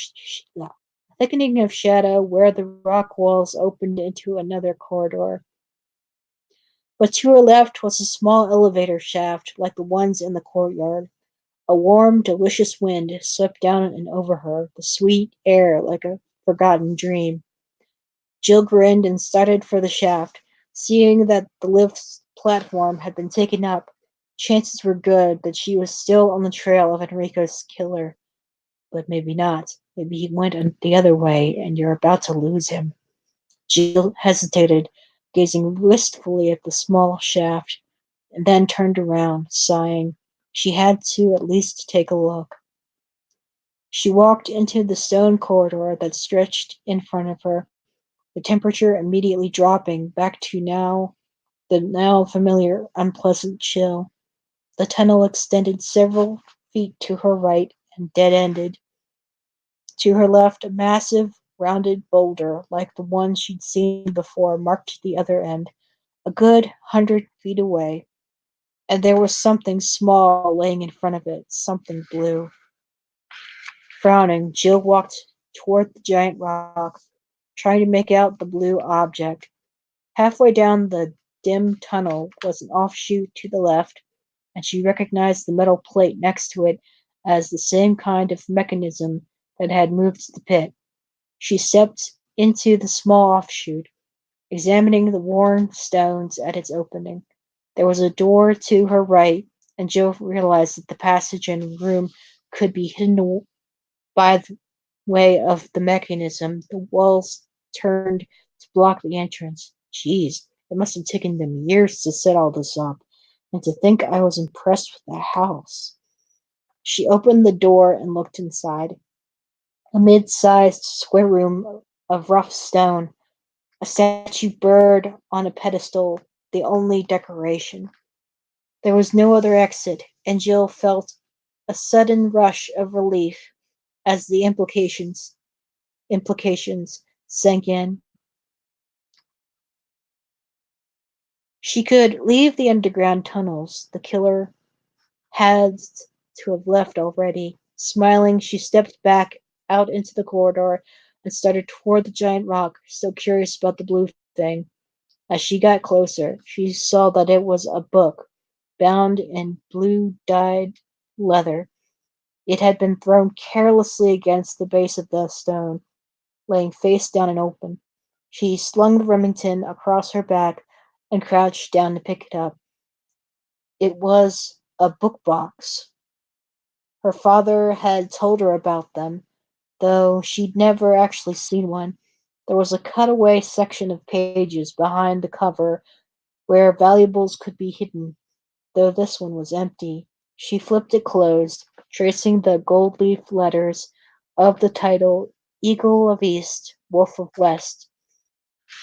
shadow where the rock walls opened into another corridor. But to her left was a small elevator shaft like the ones in the courtyard. A warm, delicious wind swept down and over her, the sweet air like a forgotten dream. Jill grinned and started for the shaft. Seeing that the lift's platform had been taken up, chances were good that she was still on the trail of Enrico's killer. But maybe not. Maybe he went the other way and you're about to lose him. Jill hesitated, gazing wistfully at the small shaft, and then turned around, sighing. She had to at least take a look. She walked into the stone corridor that stretched in front of her, the temperature immediately dropping back to the now familiar unpleasant chill. The tunnel extended several feet to her right and dead-ended. To her left, a massive, rounded boulder, like the one she'd seen before, marked the other end, a good 100 feet away. And there was something small laying in front of it, something blue. Frowning, Jill walked toward the giant rock, trying to make out the blue object. Halfway down the dim tunnel was an offshoot to the left, and she recognized the metal plate next to it as the same kind of mechanism that had moved the pit. She stepped into the small offshoot, examining the worn stones at its opening. There was a door to her right, and Joe realized that the passage and room could be hidden by the way of the mechanism. The walls turned to block the entrance. Jeez, it must have taken them years to set all this up, and to think I was impressed with the house. She opened the door and looked inside. A mid-sized square room of rough stone, a statue bird on a pedestal, the only decoration. There was no other exit, and Jill felt a sudden rush of relief as the implications sank in. She could leave the underground tunnels. The killer had to have left already. Smiling, she stepped back out into the corridor and started toward the giant rock, still curious about the blue thing. As she got closer, she saw that it was a book, bound in blue dyed leather. It had been thrown carelessly against the base of the stone, laying face down and open. She slung the Remington across her back and crouched down to pick it up. It was a book box. Her father had told her about them, though she'd never actually seen one. There was a cutaway section of pages behind the cover where valuables could be hidden, though this one was empty. She flipped it closed, tracing the gold leaf letters of the title Eagle of East, Wolf of West,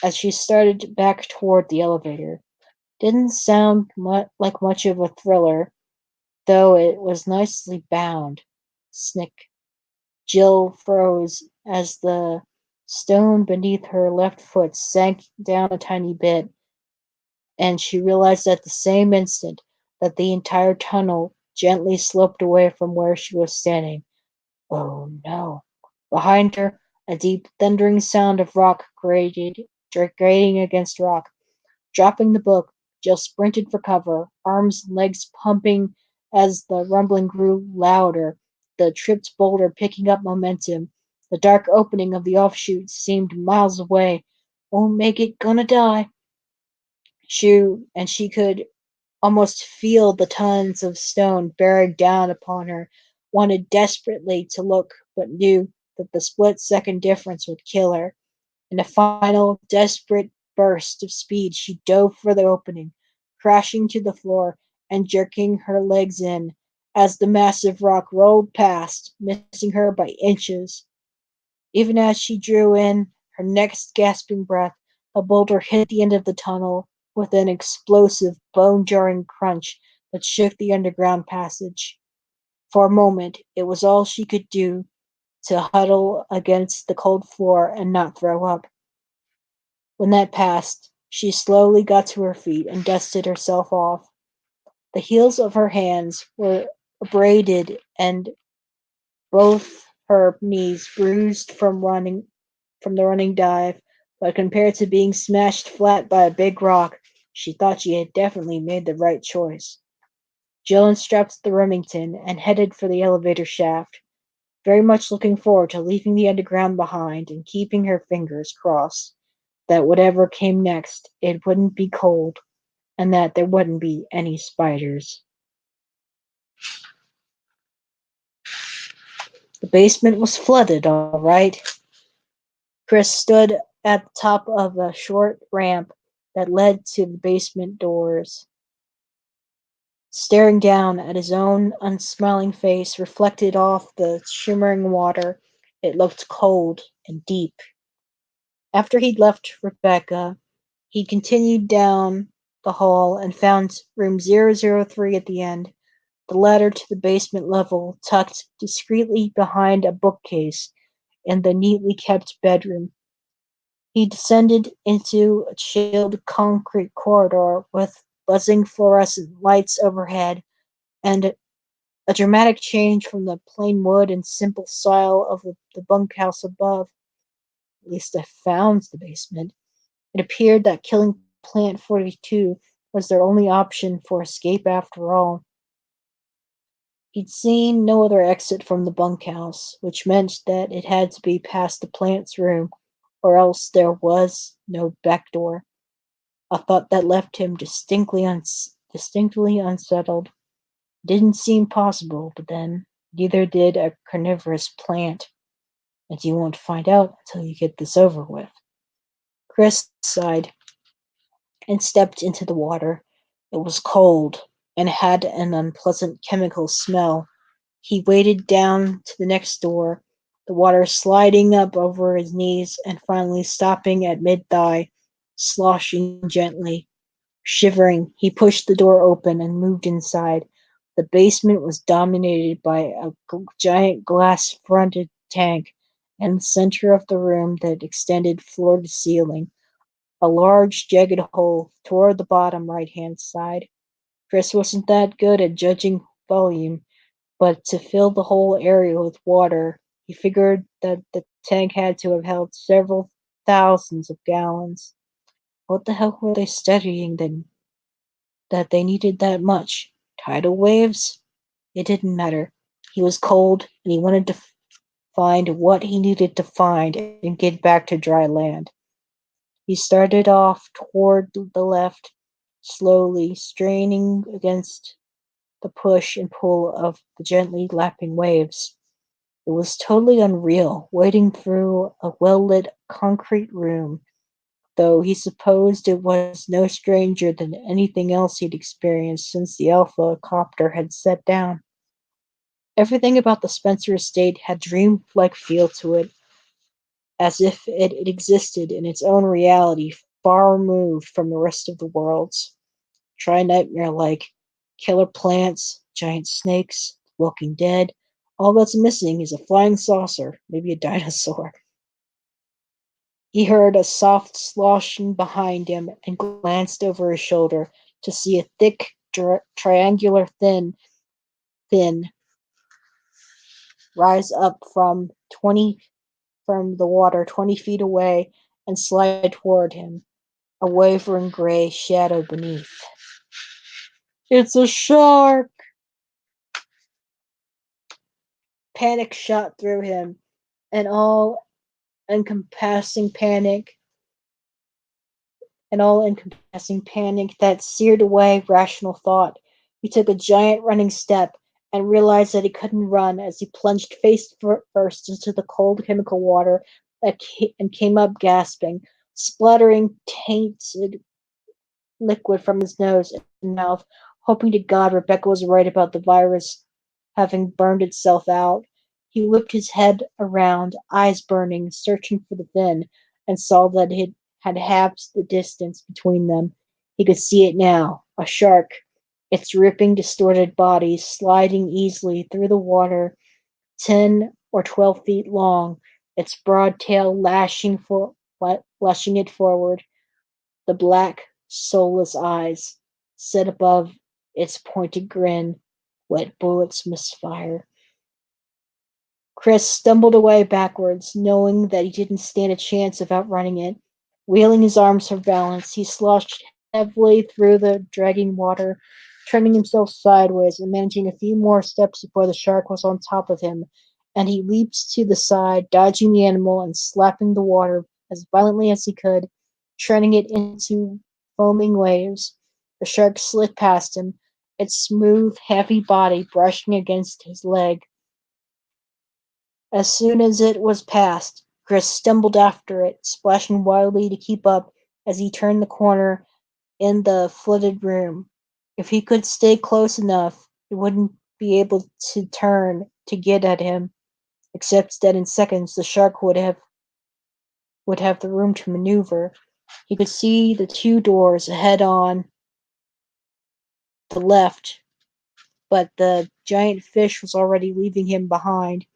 as she started back toward the elevator. Didn't sound like much of a thriller, though it was nicely bound. Snick. Jill froze as the stone beneath her left foot sank down a tiny bit, and she realized at the same instant that the entire tunnel gently sloped away from where she was standing. Oh no. Behind her, a deep thundering sound of rock grating against rock. Dropping the book, Jill sprinted for cover, arms and legs pumping as the rumbling grew louder, the tripped boulder picking up momentum. The dark opening of the offshoot seemed miles away. Won't make it, gonna die. She could almost feel the tons of stone bearing down upon her, wanted desperately to look, but knew that the split-second difference would kill her. In a final, desperate burst of speed, she dove for the opening, crashing to the floor and jerking her legs in as the massive rock rolled past, missing her by inches. Even as she drew in her next gasping breath, a boulder hit the end of the tunnel with an explosive, bone-jarring crunch that shook the underground passage. For a moment, it was all she could do to huddle against the cold floor and not throw up. When that passed, she slowly got to her feet and dusted herself off. The heels of her hands were abraded and both her knees bruised from the running dive, but compared to being smashed flat by a big rock, she thought she had definitely made the right choice. Jill unstrapped the Remington and headed for the elevator shaft, very much looking forward to leaving the underground behind and keeping her fingers crossed that whatever came next, it wouldn't be cold and that there wouldn't be any spiders. The basement was flooded, all right. Chris stood at the top of a short ramp that led to the basement doors, staring down at his own unsmiling face reflected off the shimmering water. It looked cold and deep. After he'd left Rebecca, he continued down the hall and found room 003 at the end, the ladder to the basement level tucked discreetly behind a bookcase in the neatly kept bedroom. He descended into a chilled concrete corridor with buzzing fluorescent lights overhead and a dramatic change from the plain wood and simple style of the bunkhouse above. At least I found the basement. It appeared that killing Plant 42 was their only option for escape after all. He'd seen no other exit from the bunkhouse, which meant that it had to be past the plant's room, or else there was no back door. A thought that left him distinctly unsettled. Didn't seem possible, but then neither did a carnivorous plant, and you won't find out until you get this over with. Chris sighed and stepped into the water. It was cold and had an unpleasant chemical smell. He waded down to the next door, the water sliding up over his knees and finally stopping at mid-thigh, sloshing gently. Shivering, he pushed the door open and moved inside. The basement was dominated by a giant glass-fronted tank in the center of the room that extended floor to ceiling, a large jagged hole toward the bottom right-hand side. Chris wasn't that good at judging volume, but to fill the whole area with water, he figured that the tank had to have held several thousands of gallons. What the hell were they studying then that they needed that much? Tidal waves? It didn't matter. He was cold, and he wanted to find what he needed to find and get back to dry land. He started off toward the left, slowly, straining against the push and pull of the gently lapping waves. It was totally unreal, wading through a well-lit concrete room, though he supposed it was no stranger than anything else he'd experienced since the Alpha copter had set down. Everything about the Spencer estate had dream-like feel to it, as if it existed in its own reality, far removed from the rest of the world's. Try nightmare-like. Killer plants, giant snakes, Walking Dead. All that's missing is a flying saucer, maybe a dinosaur. He heard a soft sloshing behind him and glanced over his shoulder to see a thick, triangular fin rise up from the water 20 feet away and slide toward him. a wavering gray shadow beneath. It's a shark! Panic shot through him, an all encompassing panic, that seared away rational thought. He took a giant running step and realized that he couldn't run as he plunged face first into the cold chemical water and came up gasping, spluttering tainted liquid from his nose and mouth, hoping to God Rebecca was right about the virus having burned itself out. He whipped his head around, eyes burning, searching for the fin, and saw that it had halved the distance between them. He could see it now, a shark, its ripping, distorted body sliding easily through the water, 10 or 12 feet long, its broad tail lashing it forward, the black, soulless eyes set above its pointed grin. Wet bullets misfire. Chris stumbled away backwards, knowing that he didn't stand a chance of outrunning it. Wheeling his arms for balance, he sloshed heavily through the dragging water, turning himself sideways and managing a few more steps before the shark was on top of him, and he leaped to the side, dodging the animal and slapping the water as violently as he could, turning it into foaming waves. The shark slid past him, its smooth, heavy body brushing against his leg. As soon as it was past, Chris stumbled after it, splashing wildly to keep up as he turned the corner in the flooded room. If he could stay close enough, he wouldn't be able to turn to get at him, except that in seconds the shark would have the room to maneuver. He could see the two doors ahead on the left, but the giant fish was already leaving him behind,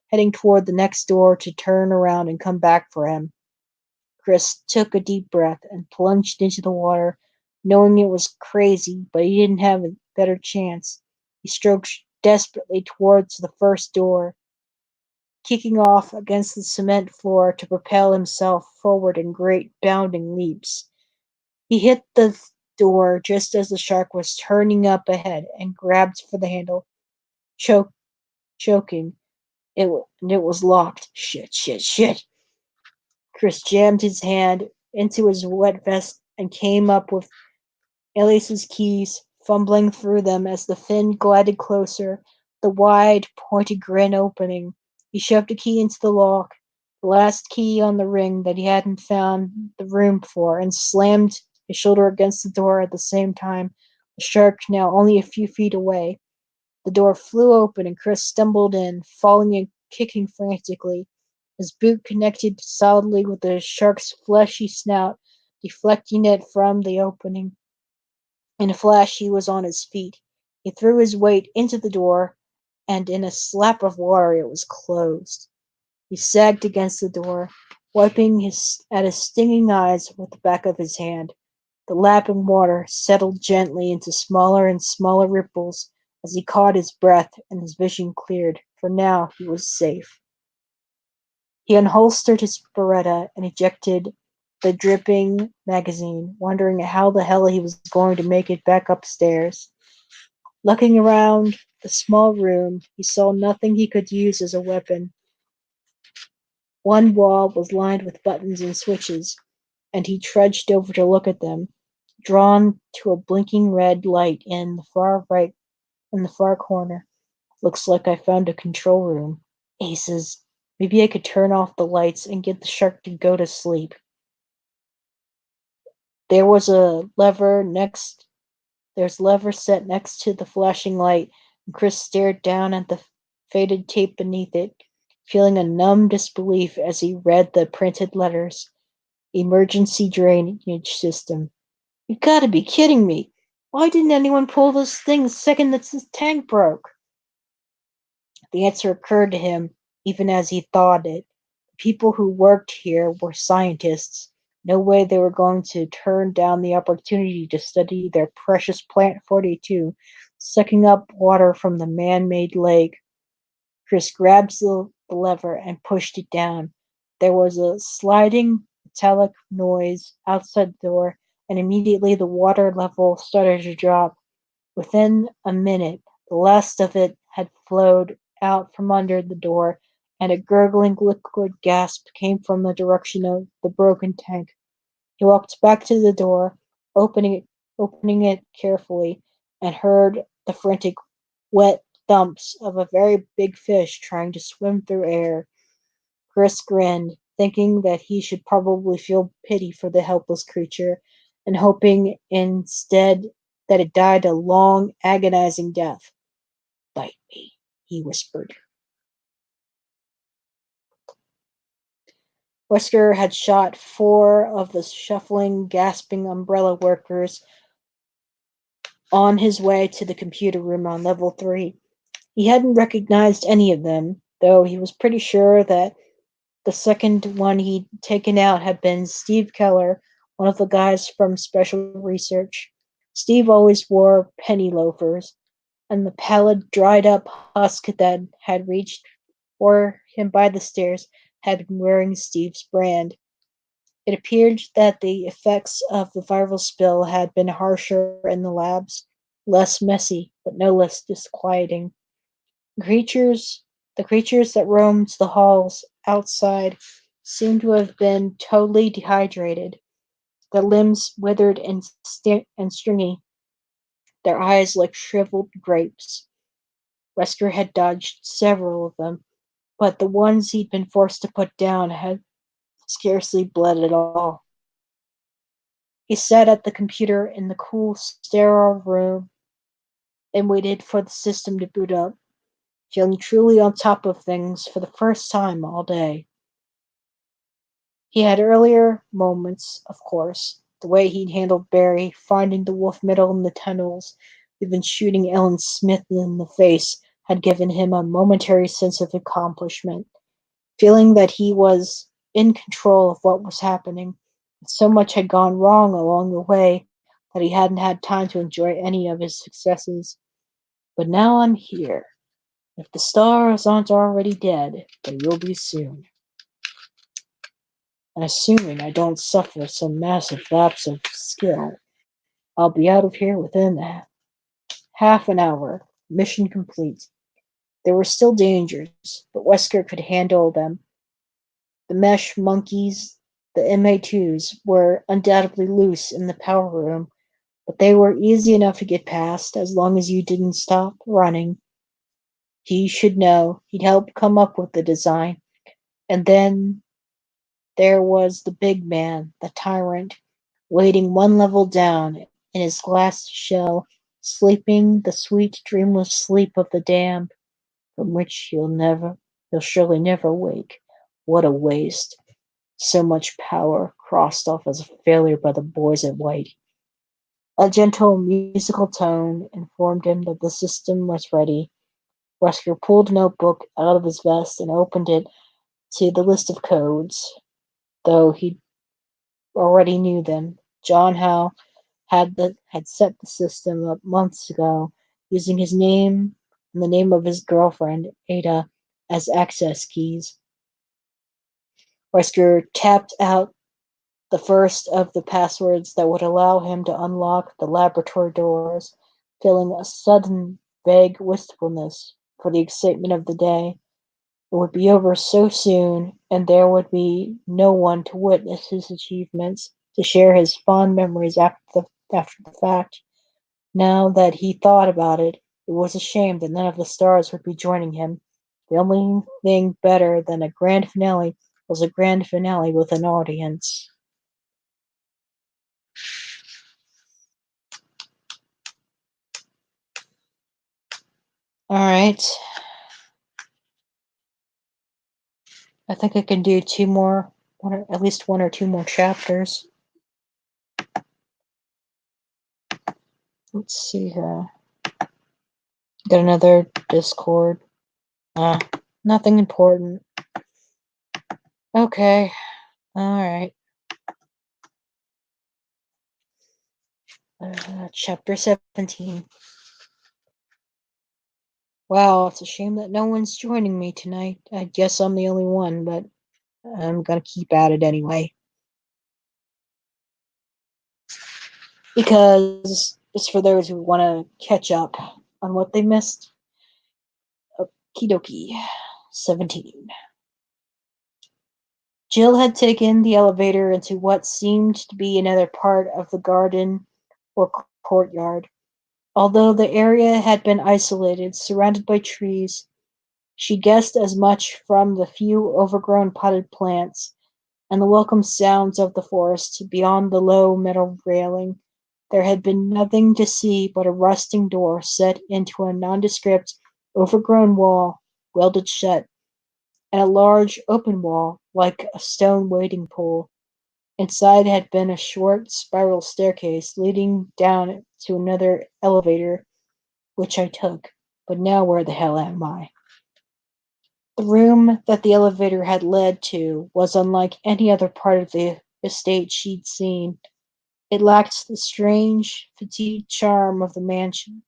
heading toward the next door to turn around and come back for him. Chris took a deep breath and plunged into the water, knowing it was crazy, but he didn't have a better chance. He stroked desperately towards the first door, kicking off against the cement floor to propel himself forward in great bounding leaps. He hit the door just as the shark was turning up ahead and grabbed for the handle, choke, choking. It was locked. Shit, shit, shit. Chris jammed his hand into his wet vest and came up with Elias's keys, fumbling through them as the fin glided closer, the wide, pointed grin opening. He shoved a key into the lock, the last key on the ring that he hadn't found the room for, and slammed his shoulder against the door at the same time, the shark now only a few feet away. The door flew open and Chris stumbled in, falling and kicking frantically. His boot connected solidly with the shark's fleshy snout, deflecting it from the opening. In a flash, he was on his feet. He threw his weight into the door, and in a slap of water, it was closed. He sagged against the door, wiping at his stinging eyes with the back of his hand. The lapping water settled gently into smaller and smaller ripples as he caught his breath and his vision cleared, for now he was safe. He unholstered his Beretta and ejected the dripping magazine, wondering how the hell he was going to make it back upstairs. Looking around the small room, he saw nothing he could use as a weapon. One wall was lined with buttons and switches, and he trudged over to look at them, drawn to a blinking red light in the far corner. Looks like I found a control room. Aces. Maybe I could turn off the lights and get the shark to go to sleep. There was a lever set next to the flashing light, and Chris stared down at the faded tape beneath it, feeling a numb disbelief as he read the printed letters. Emergency drainage system. You gotta be kidding me. Why didn't anyone pull this thing the second that the tank broke? The answer occurred to him even as he thought it. The people who worked here were scientists. No way they were going to turn down the opportunity to study their precious Plant 42, sucking up water from the man-made lake. Chris grabbed the lever and pushed it down. There was a sliding metallic noise outside the door, and immediately the water level started to drop. Within a minute, the last of it had flowed out from under the door, and a gurgling liquid gasp came from the direction of the broken tank. He walked back to the door, opening it carefully, and heard the frantic, wet thumps of a very big fish trying to swim through air. Chris grinned, thinking that he should probably feel pity for the helpless creature, and hoping instead that it died a long, agonizing death. Bite me, he whispered. Wesker had shot 4 of the shuffling, gasping umbrella workers on his way to the computer room on level 3. He hadn't recognized any of them, though he was pretty sure that the second one he'd taken out had been Steve Keller, one of the guys from Special Research. Steve always wore penny loafers, and the pallid, dried up husk that had reached for him by the stairs had been wearing Steve's brand. It appeared that the effects of the viral spill had been harsher in the labs, less messy, but no less disquieting. Creatures, the creatures that roamed the halls outside seemed to have been totally dehydrated, their limbs withered and stringy, their eyes like shriveled grapes. Wesker had dodged several of them, but the ones he'd been forced to put down had scarcely bled at all. He sat at the computer in the cool, sterile room and waited for the system to boot up, feeling truly on top of things for the first time all day. He had earlier moments, of course, the way he'd handled Barry, finding the wolf metal in the tunnels, even shooting Ellen Smith in the face had given him a momentary sense of accomplishment, feeling that he was in control of what was happening. So much had gone wrong along the way that he hadn't had time to enjoy any of his successes. But now I'm here. If the stars aren't already dead, they will be soon. And assuming I don't suffer some massive lapse of skill, I'll be out of here within half an hour. Mission complete. There were still dangers, but Wesker could handle them. The mesh monkeys, the MA2s, were undoubtedly loose in the power room, but they were easy enough to get past as long as you didn't stop running. He should know. He'd helped come up with the design. And then there was the big man, the tyrant, waiting one level down in his glass shell, sleeping the sweet, dreamless sleep of the damned, from which he'll surely never wake. What a waste. So much power crossed off as a failure by the boys at White. A gentle musical tone informed him that the system was ready. Wesker pulled a notebook out of his vest and opened it to the list of codes, though he already knew them. John Howe had set the system up months ago, using his name and the name of his girlfriend, Ada, as access keys. Wesker tapped out the first of the passwords that would allow him to unlock the laboratory doors, feeling a sudden, vague wistfulness for the excitement of the day. It would be over so soon, and there would be no one to witness his achievements, to share his fond memories after the fact. Now that he thought about it, it was a shame that none of the stars would be joining him. The only thing better than a grand finale was a grand finale with an audience. Alright. I think I can do at least 1 or 2 more chapters. Let's see here. Got another Discord. Nothing important. Okay. Alright. Chapter 17. Wow, it's a shame that no one's joining me tonight. I guess I'm the only one, but I'm gonna keep at it anyway. because it's for those who want to catch up on what they missed. Okie dokie. 17. Jill had taken the elevator into what seemed to be another part of the garden or courtyard. Although the area had been isolated, surrounded by trees, she guessed as much from the few overgrown potted plants and the welcome sounds of the forest beyond the low metal railing. There had been nothing to see but a rusting door set into a nondescript, overgrown wall, welded shut, and a large open wall like a stone wading pool. Inside had been a short spiral staircase leading down to another elevator, which I took. But now where the hell am I? The room that the elevator had led to was unlike any other part of the estate she'd seen. It lacked the strange, fatigued charm of the mansion,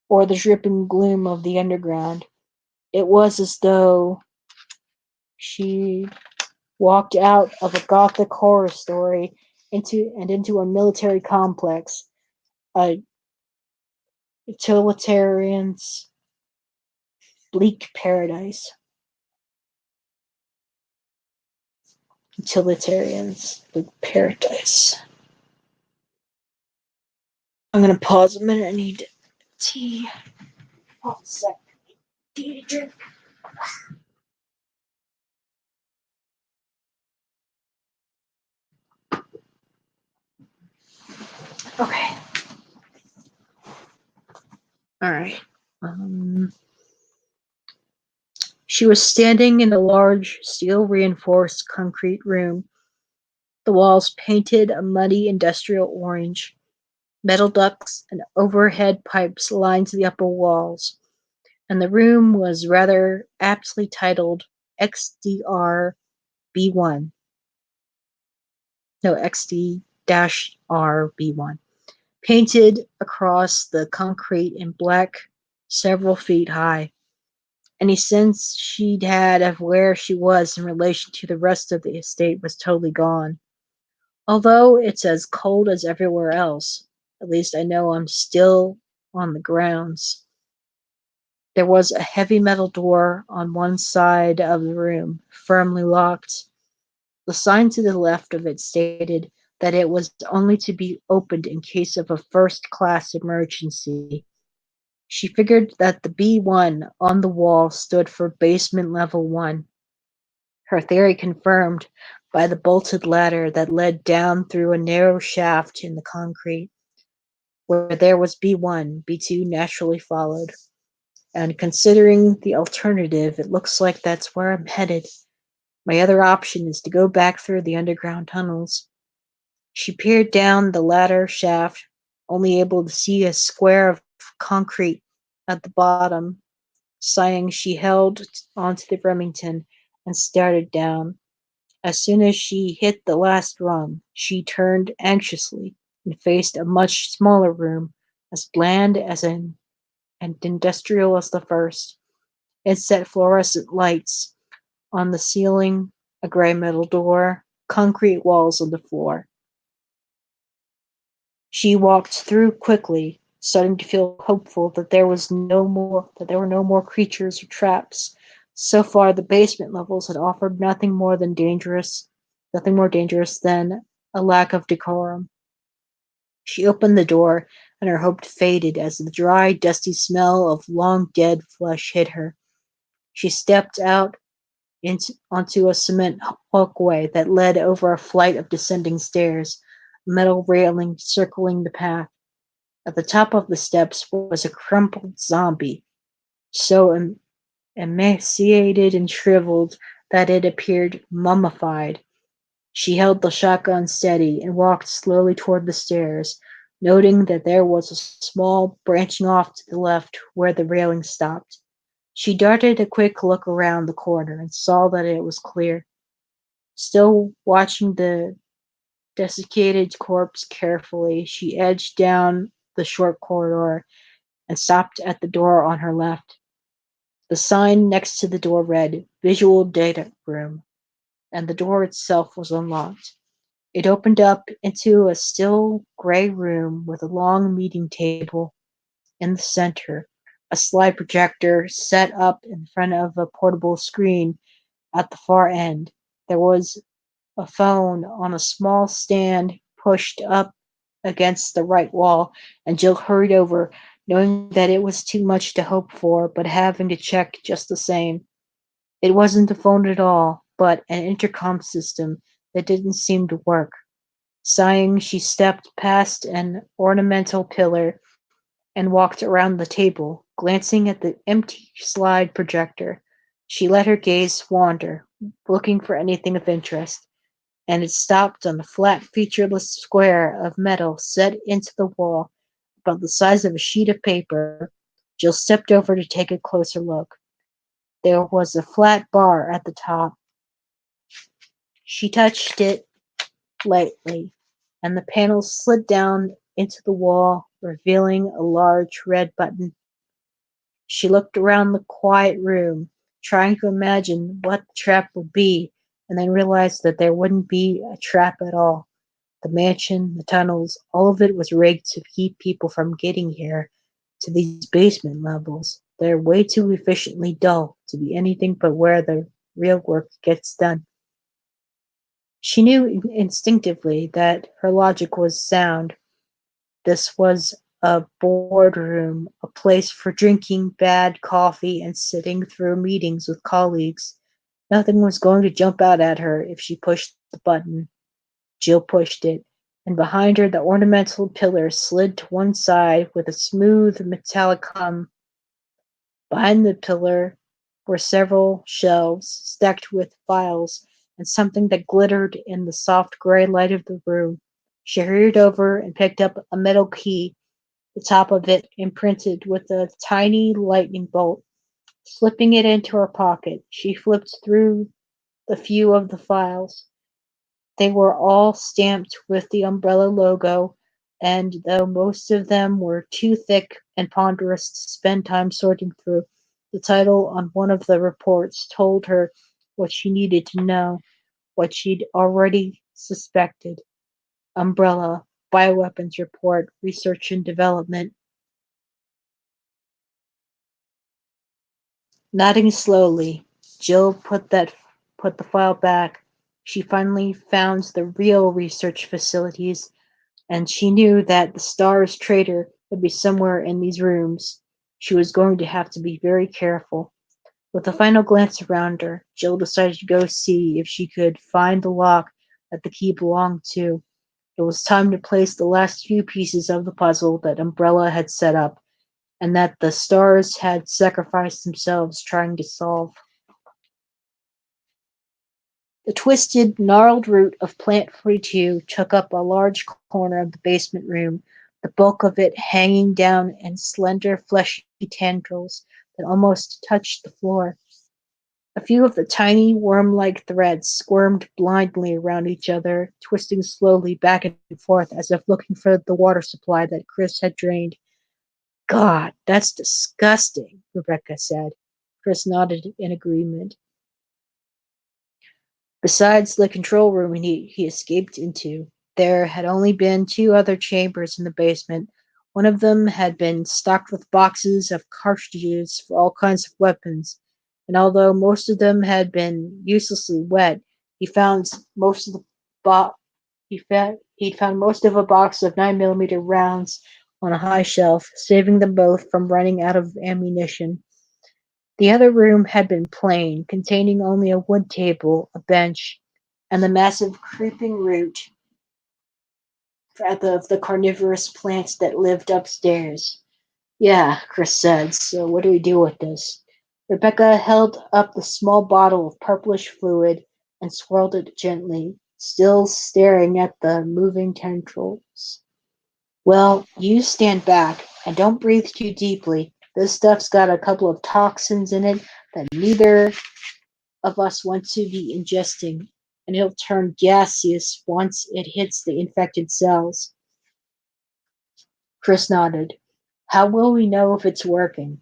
or the dripping gloom of the underground. It was as though she walked out of a gothic horror story into a military complex, a utilitarian's bleak paradise. Utilitarians bleak paradise. I'm gonna pause a minute. I need tea. Oh, sec. Tea to drink. Okay. All right. Um, she was standing in a large, steel-reinforced concrete room. The walls painted a muddy industrial orange. Metal ducts and overhead pipes lined the upper walls, and the room was rather aptly titled XDR B1. No, XD-R B1. Painted across the concrete in black, several feet high. Any sense she'd had of where she was in relation to the rest of the estate was totally gone. Although it's as cold as everywhere else, at least I know I'm still on the grounds. There was a heavy metal door on one side of the room, firmly locked. The sign to the left of it stated that it was only to be opened in case of a first-class emergency. She figured that the B1 on the wall stood for basement level 1, her theory confirmed by the bolted ladder that led down through a narrow shaft in the concrete. Where there was B1, B2 naturally followed. And considering the alternative, it looks like that's where I'm headed. My other option is to go back through the underground tunnels. She peered down the ladder shaft, only able to see a square of concrete at the bottom. Sighing, she held onto the Remington and started down. As soon as she hit the last rung, she turned anxiously and faced a much smaller room, as bland and industrial as the first. It set fluorescent lights on the ceiling, a gray metal door, concrete walls on the floor. She walked through quickly, starting to feel hopeful that there were no more creatures or traps. So far the basement levels had offered nothing more dangerous than a lack of decorum. She opened the door, and her hope faded as the dry, dusty smell of long dead flesh hit her. She stepped out onto a cement walkway that led over a flight of descending stairs, a metal railing circling the path. At the top of the steps was a crumpled zombie, so emaciated and shriveled that it appeared mummified. She held the shotgun steady and walked slowly toward the stairs, noting that there was a small branching off to the left where the railing stopped. She darted a quick look around the corner and saw that it was clear. Still watching the desiccated corpse carefully, she edged down the short corridor and stopped at the door on her left. The sign next to the door read, "Visual Data Room," and the door itself was unlocked. It opened up into a still gray room with a long meeting table in the center, a slide projector set up in front of a portable screen at the far end. There was a phone on a small stand pushed up against the right wall, and Jill hurried over, knowing that it was too much to hope for, but having to check just the same. It wasn't a phone at all, but an intercom system that didn't seem to work. Sighing, she stepped past an ornamental pillar and walked around the table, glancing at the empty slide projector. She let her gaze wander, looking for anything of interest, and it stopped on a flat, featureless square of metal set into the wall about the size of a sheet of paper. Jill stepped over to take a closer look. There was a flat bar at the top. She touched it lightly, and the panel slid down into the wall, revealing a large red button. She looked around the quiet room, trying to imagine what the trap would be, and then realized that there wouldn't be a trap at all. The mansion, the tunnels, all of it was rigged to keep people from getting here to these basement levels. They're way too efficiently dull to be anything but where the real work gets done. She knew instinctively that her logic was sound. This was a boardroom, a place for drinking bad coffee and sitting through meetings with colleagues. Nothing was going to jump out at her if she pushed the button. Jill pushed it, and behind her the ornamental pillar slid to one side with a smooth metallic hum. Behind the pillar were several shelves stacked with files and something that glittered in the soft gray light of the room. She hurried over and picked up a metal key, the top of it imprinted with a tiny lightning bolt. Slipping it into her pocket, she flipped through the few of the files. They were all stamped with the umbrella logo, and though most of them were too thick and ponderous to spend time sorting through, the title on one of the reports told her what she needed to know, what she'd already suspected. Umbrella, Bioweapons Report, Research and Development. Nodding slowly, Jill put the file back. She finally found the real research facilities, and she knew that the Star's trader would be somewhere in these rooms. She was going to have to be very careful. With a final glance around her, Jill decided to go see if she could find the lock that the key belonged to. It was time to place the last few pieces of the puzzle that Umbrella had set up, and that the Stars had sacrificed themselves trying to solve. The twisted, gnarled root of Plant 42 took up a large corner of the basement room, the bulk of it hanging down in slender, fleshy tendrils that almost touched the floor. A few of the tiny, worm-like threads squirmed blindly around each other, twisting slowly back and forth as if looking for the water supply that Chris had drained. God, that's disgusting, Rebecca said. Chris nodded in agreement. Besides the control room he escaped into, there had only been two other chambers in the basement. One of them had been stocked with boxes of cartridges for all kinds of weapons, and although most of them had been uselessly wet, he found most of the bo- he'd found most of a box of 9mm rounds on a high shelf, saving them both from running out of ammunition. The other room had been plain, containing only a wood table, a bench, and the massive creeping root of the carnivorous plants that lived upstairs. Yeah, Chris said, so what do we do with this? Rebecca held up the small bottle of purplish fluid and swirled it gently, still staring at the moving tendrils. Well, you stand back and don't breathe too deeply. This stuff's got a couple of toxins in it that neither of us want to be ingesting, and it'll turn gaseous once it hits the infected cells. Chris nodded. How will we know if it's working?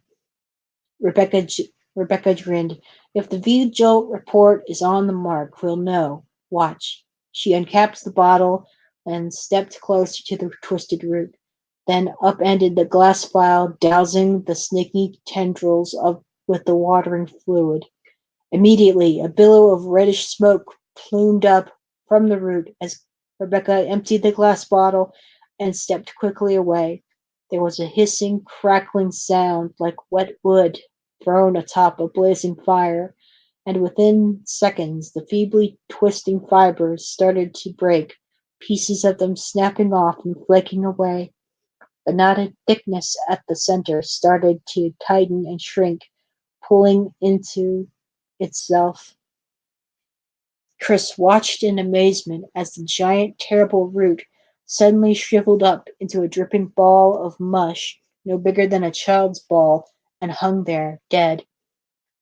Rebecca, Rebecca grinned. If the V-Jolt report is on the mark, we'll know. Watch. She uncapped the bottle and stepped closer to the twisted root, then upended the glass vial, dousing the snaky tendrils of with the watering fluid. Immediately, a billow of reddish smoke plumed up from the root as Rebecca emptied the glass bottle and stepped quickly away. There was a hissing, crackling sound like wet wood thrown atop a blazing fire, and within seconds the feebly twisting fibers started to break, pieces of them snapping off and flaking away. The knotted thickness at the center started to tighten and shrink, pulling into itself. Chris watched in amazement as the giant, terrible root suddenly shriveled up into a dripping ball of mush no bigger than a child's ball and hung there, dead.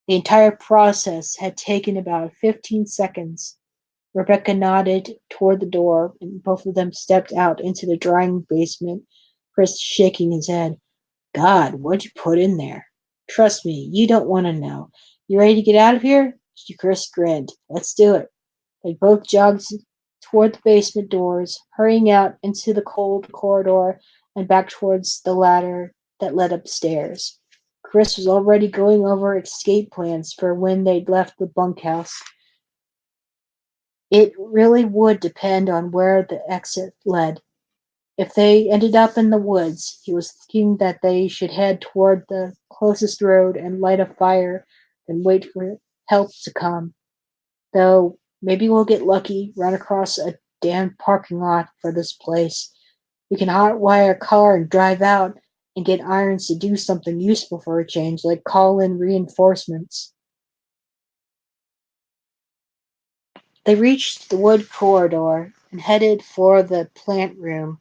The entire process had taken about 15 seconds. Rebecca nodded toward the door, and both of them stepped out into the drying basement, Chris shaking his head. God, what'd you put in there? Trust me, you don't want to know. You ready to get out of here? Chris grinned. Let's do it. They both jogged toward the basement doors, hurrying out into the cold corridor and back towards the ladder that led upstairs. Chris was already going over escape plans for when they'd left the bunkhouse. It really would depend on where the exit led. If they ended up in the woods, he was thinking that they should head toward the closest road and light a fire, then wait for help to come. Though maybe we'll get lucky, run across a damn parking lot for this place. We can hotwire a car and drive out and get Irons to do something useful for a change, like call in reinforcements. They reached the wood corridor and headed for the plant room,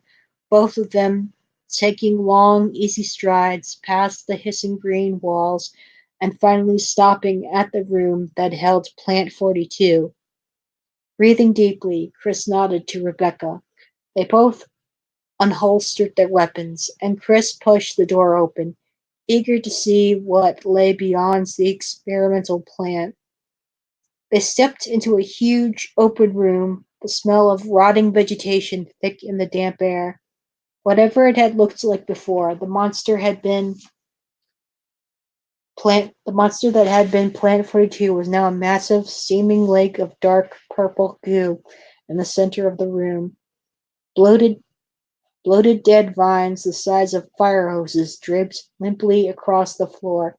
both of them taking long, easy strides past the hissing green walls and finally stopping at the room that held Plant 42. Breathing deeply, Chris nodded to Rebecca. They both unholstered their weapons, and Chris pushed the door open, eager to see what lay beyond the experimental plant. They stepped into a huge, open room, the smell of rotting vegetation thick in the damp air. Whatever it had looked like before, the monster that had been Plant 42 was now a massive, steaming lake of dark purple goo in the center of the room. Bloated Bloated dead vines the size of fire hoses draped limply across the floor,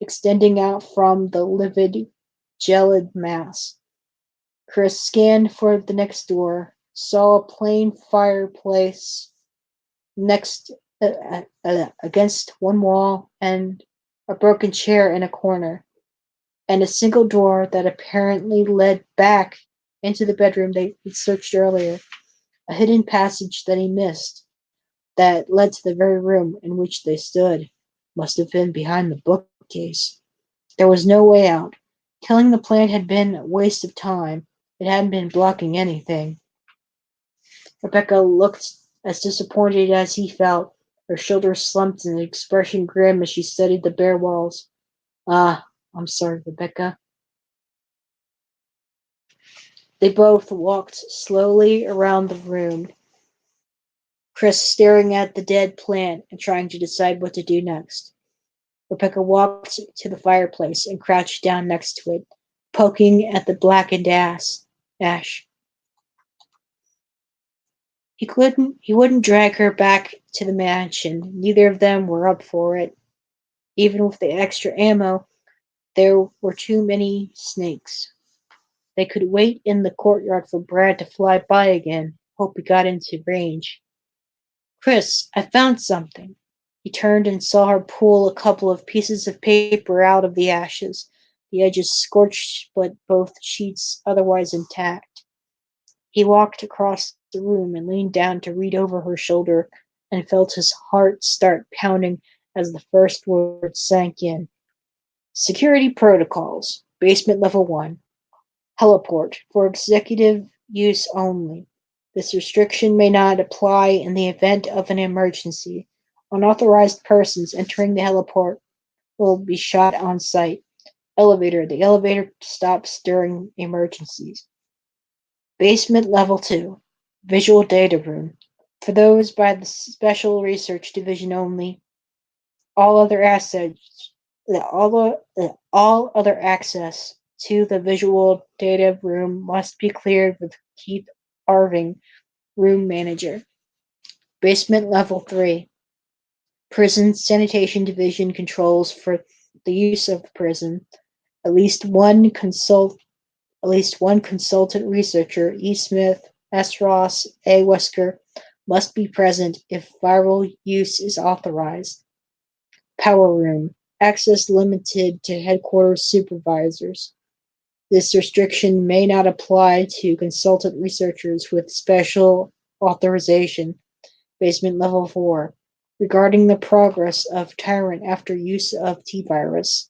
extending out from the livid, gelid mass. Chris scanned for the next door, saw a plain fireplace next against one wall and a broken chair in a corner, and a single door that apparently led back into the bedroom they had searched earlier, a hidden passage that he missed that led to the very room in which they stood. Must have been behind the bookcase. There was no way out. Killing the plant had been a waste of time. It hadn't been blocking anything. Rebecca looked as disappointed as he felt. Her shoulders slumped and an expression grim as she studied the bare walls. Ah, I'm sorry, Rebecca. They both walked slowly around the room, Chris staring at the dead plant and trying to decide what to do next. Rebecca walked to the fireplace and crouched down next to it, poking at the blackened ash. He wouldn't drag her back to the mansion. Neither of them were up for it. Even with the extra ammo, there were too many snakes. They could wait in the courtyard for Brad to fly by again. Hope he got into range. Chris, I found something. He turned and saw her pull a couple of pieces of paper out of the ashes, the edges scorched but both sheets otherwise intact. He walked across the room and leaned down to read over her shoulder and felt his heart start pounding as the first word sank in. Security protocols. Basement level 1. Heliport. For executive use only. This restriction may not apply in the event of an emergency. Unauthorized persons entering the heliport will be shot on sight. Elevator. The elevator stops during emergencies. Basement Level 2, Visual Data Room. For those by the Special Research Division only, all other assets, all other access to the Visual Data Room must be cleared with Keith Irving, Room Manager. Basement Level 3, Prison Sanitation Division controls for the use of the prison. At least one consultant researcher, E. Smith, S. Ross, A. Wesker, must be present if viral use is authorized. Power Room. Access limited to headquarters supervisors. This restriction may not apply to consultant researchers with special authorization. Basement Level 4. Regarding the progress of Tyrant after use of T-Virus.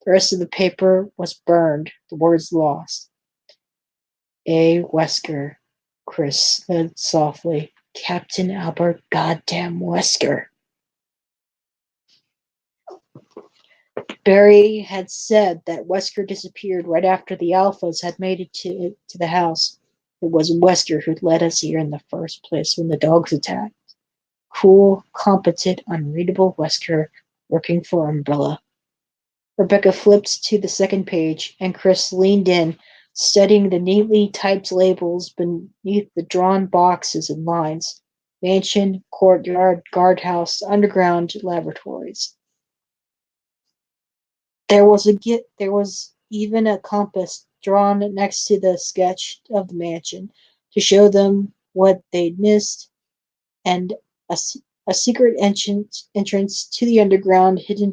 The rest of the paper was burned, the words lost. A. Wesker, Chris said softly. Captain Albert Goddamn Wesker. Barry had said that Wesker disappeared right after the Alphas had made it to the house. It was Wesker who'd led us here in the first place when the dogs attacked. Cool, competent, unreadable Wesker working for Umbrella. Rebecca flipped to the second page, and Chris leaned in, studying the neatly typed labels beneath the drawn boxes and lines. Mansion, courtyard, guardhouse, underground laboratories. There was even a compass drawn next to the sketch of the mansion to show them what they'd missed, and a, a secret entrance to the underground hidden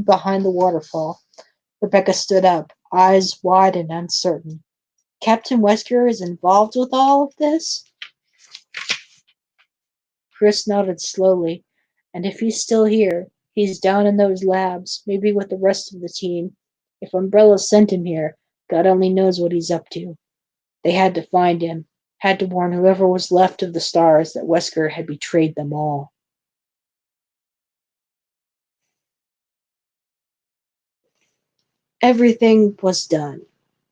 behind the waterfall. Rebecca stood up, eyes wide and uncertain. Captain Wesker is involved with all of this? Chris nodded slowly. And if he's still here, he's down in those labs, maybe with the rest of the team. If Umbrella sent him here, God only knows what he's up to. They had to find him, had to warn whoever was left of the stars that Wesker had betrayed them all. Everything was done.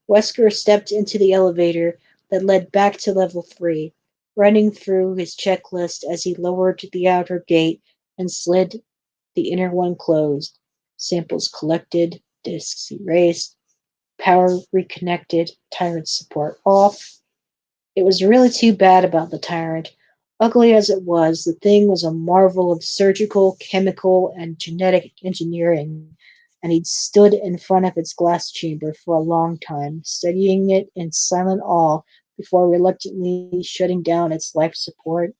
Wesker stepped into the elevator that led back to level 3, running through his checklist as he lowered the outer gate and slid the inner one closed. Samples collected, disks erased, power reconnected, tyrant support off. It was really too bad about the tyrant. Ugly as it was, the thing was a marvel of surgical, chemical, and genetic engineering, and he'd stood in front of its glass chamber for a long time, studying it in silent awe before reluctantly shutting down its life support.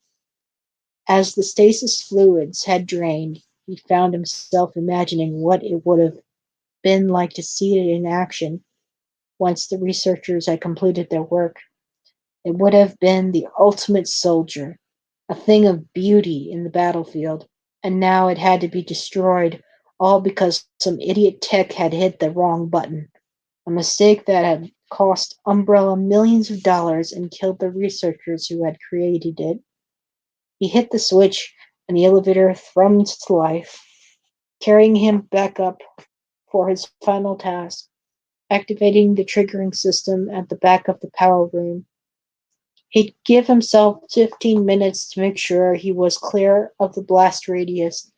As the stasis fluids had drained, he found himself imagining what it would have been like to see it in action once the researchers had completed their work. It would have been the ultimate soldier, a thing of beauty in the battlefield, and now it had to be destroyed, all because some idiot tech had hit the wrong button, a mistake that had cost Umbrella millions of dollars and killed the researchers who had created it. He hit the switch, and the elevator thrummed to life, carrying him back up for his final task, activating the triggering system at the back of the power room. He'd give himself 15 minutes to make sure he was clear of the blast radius,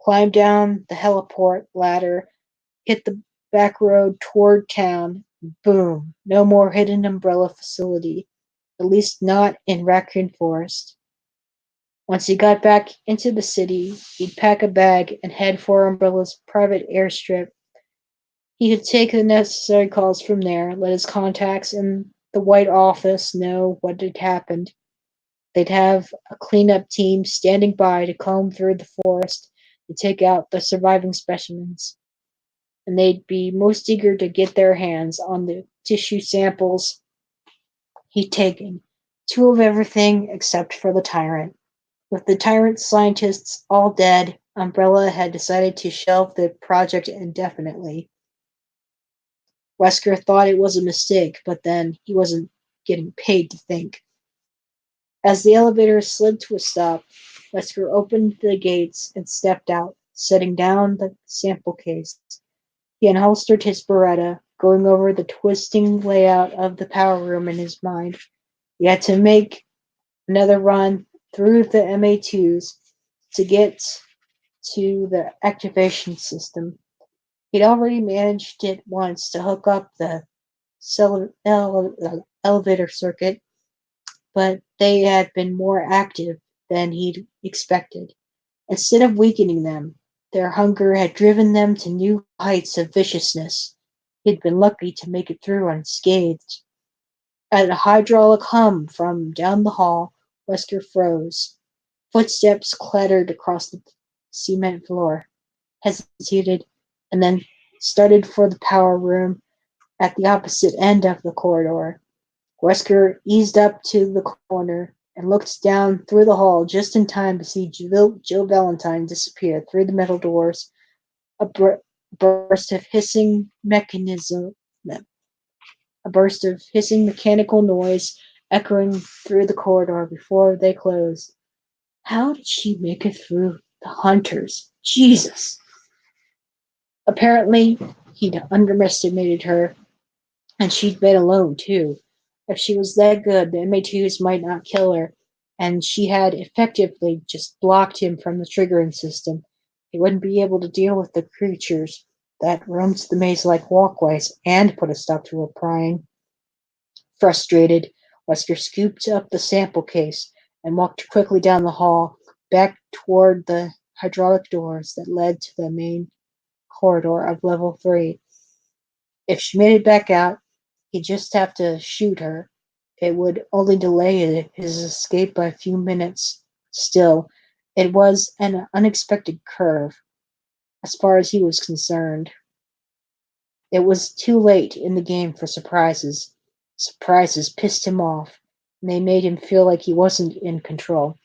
climb down the heliport ladder, hit the back road toward town. Boom. No more hidden Umbrella facility, at least not in Raccoon Forest. Once he got back into the city, he'd pack a bag and head for Umbrella's private airstrip. He could take the necessary calls from there, let his contacts in the White Office know what had happened. They'd have a cleanup team standing by to comb through the forest to take out the surviving specimens, and they'd be most eager to get their hands on the tissue samples he'd taken, 2 of everything except for the tyrant. With the tyrant scientists all dead, Umbrella had decided to shelve the project indefinitely. Wesker thought it was a mistake, but then he wasn't getting paid to think. As the elevator slid to a stop, Wesker opened the gates and stepped out, setting down the sample case. He unholstered his Beretta, going over the twisting layout of the power room in his mind. He had to make another run through the MA2s to get to the activation system. He'd already managed it once to hook up the elevator circuit, but they had been more active than he'd expected. Instead of weakening them, their hunger had driven them to new heights of viciousness. He'd been lucky to make it through unscathed. At a hydraulic hum from down the hall, Wesker froze. Footsteps clattered across the cement floor, hesitated, and then started for the power room at the opposite end of the corridor. Wesker eased up to the corner and looked down through the hall just in time to see Jill Valentine disappear through the metal doors. Burst of hissing mechanism, a burst of hissing mechanical noise echoing through the corridor before they closed. How did she make it through the hunters? Jesus! Apparently, he'd underestimated her, and she'd been alone, too. If she was that good, the MA2s might not kill her, and she had effectively just blocked him from the triggering system. He wouldn't be able to deal with the creatures that roamed the maze-like walkways and put a stop to her prying. Frustrated, Wesker scooped up the sample case and walked quickly down the hall, back toward the hydraulic doors that led to the main corridor of level 3. If she made it back out, he'd just have to shoot her. It would only delay his escape by a few minutes. Still, it was an unexpected curve, as far as he was concerned. It was too late in the game for surprises. Surprises pissed him off, and they made him feel like he wasn't in control.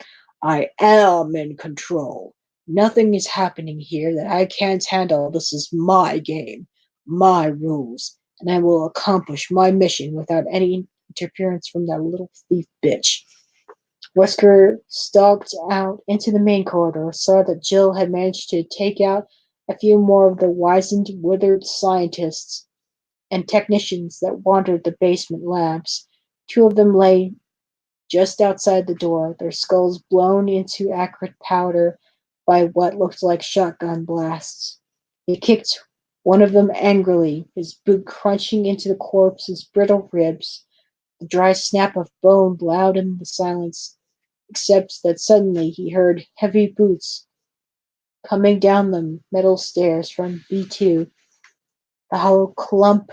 I am in control. Nothing is happening here that I can't handle. This is my game, my rules, and I will accomplish my mission without any interference from that little thief bitch. Wesker stalked out into the main corridor, saw that Jill had managed to take out a few more of the wizened, withered scientists and technicians that wandered the basement labs. Two of them lay just outside the door, their skulls blown into acrid powder by what looked like shotgun blasts. He kicked one of them angrily, his boot crunching into the corpse's brittle ribs. The dry snap of bone loud in the silence, except that suddenly he heard heavy boots coming down the metal stairs from B2, the hollow clump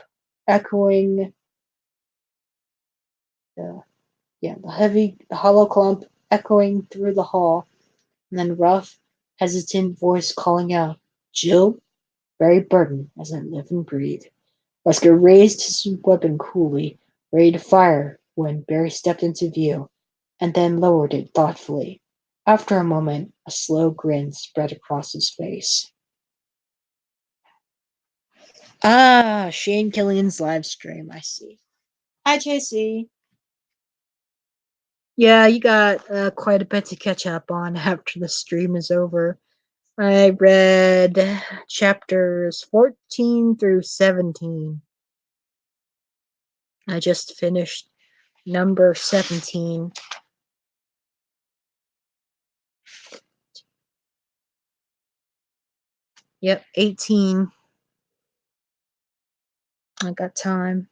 echoing the the hollow clump echoing through the hall, and then rough, hesitant voice calling out, Jill, Barry Burton, as I live and breathe. Wesker raised his weapon coolly, ready to fire when Barry stepped into view, and then lowered it thoughtfully. After a moment, a slow grin spread across his face. Ah, Shane Killian's live stream, I see. Hi, JC. Yeah, you got quite a bit to catch up on after the stream is over. I read chapters 14 through 17. I just finished number 17. Yep, 18. I got time.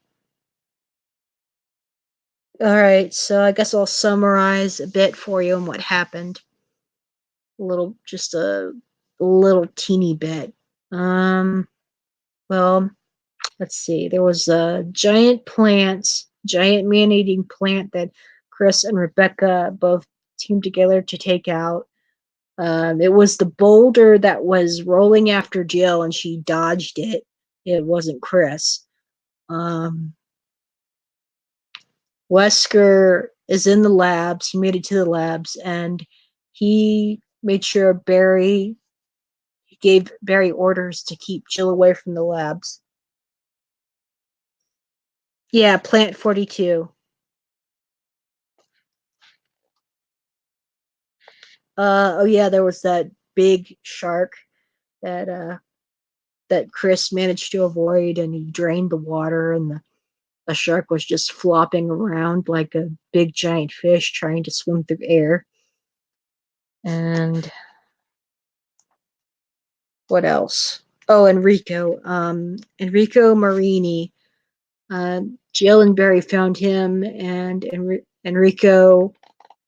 Alright, so I guess I'll summarize a bit for you on what happened. Just a little teeny bit. Well, let's see. There was a giant man-eating plant that Chris and Rebecca both teamed together to take out. It was the boulder that was rolling after Jill, and she dodged it. It wasn't Chris. Wesker is in the labs. He made it to the labs, and he made sure he gave Barry orders to keep Jill away from the labs. Yeah, Plant 42. Oh yeah, there was that big shark that that Chris managed to avoid, and he drained the water, and the shark was just flopping around like a big giant fish trying to swim through air. And what else? Oh, Enrico Marini. Jill and Barry found him, and Enrico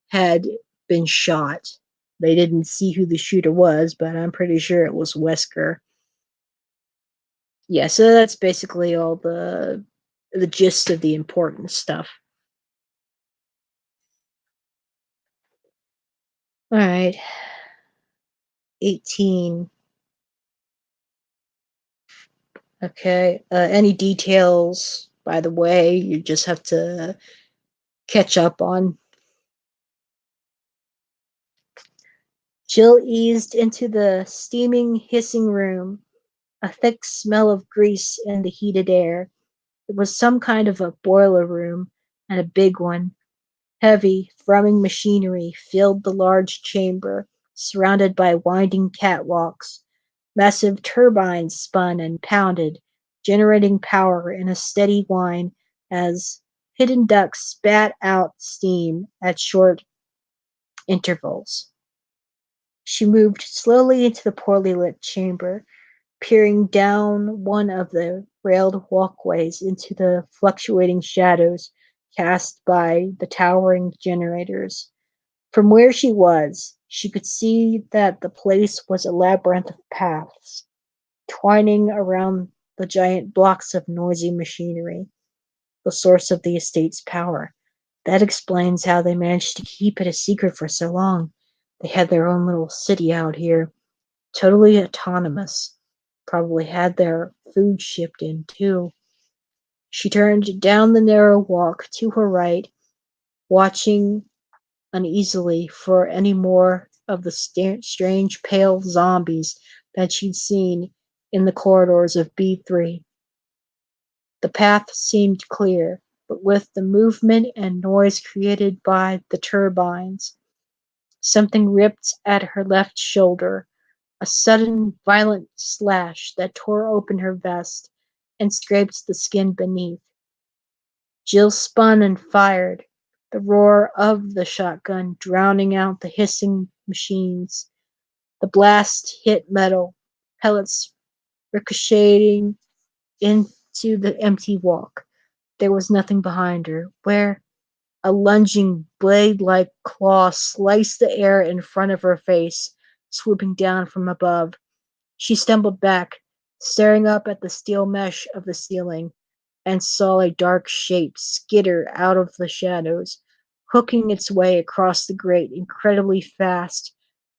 had been shot. They didn't see who the shooter was, but I'm pretty sure it was Wesker. Yeah, so that's basically all the gist of the important stuff. All right, 18. Okay. Any details, by the way, you just have to catch up on. Jill eased into the steaming, hissing room, a thick smell of grease in the heated air. It was some kind of a boiler room, and a big one. Heavy, thrumming machinery filled the large chamber, surrounded by winding catwalks. Massive turbines spun and pounded, generating power in a steady whine as hidden ducts spat out steam at short intervals. She moved slowly into the poorly lit chamber, peering down one of the railed walkways into the fluctuating shadows cast by the towering generators. From where she was, she could see that the place was a labyrinth of paths, twining around the giant blocks of noisy machinery, the source of the estate's power. That explains how they managed to keep it a secret for so long. They had their own little city out here, totally autonomous. Probably had their food shipped in, too. She turned down the narrow walk to her right, watching uneasily for any more of the strange pale zombies that she'd seen in the corridors of B3. The path seemed clear, but with the movement and noise created by the turbines, something ripped at her left shoulder, a sudden violent slash that tore open her vest and scraped the skin beneath. Jill spun and fired, the roar of the shotgun drowning out the hissing machines. The blast hit metal, pellets ricocheting into the empty walk. There was nothing behind her, where a lunging blade-like claw sliced the air in front of her face, swooping down from above. She stumbled back, staring up at the steel mesh of the ceiling, and saw a dark shape skitter out of the shadows, hooking its way across the grate incredibly fast,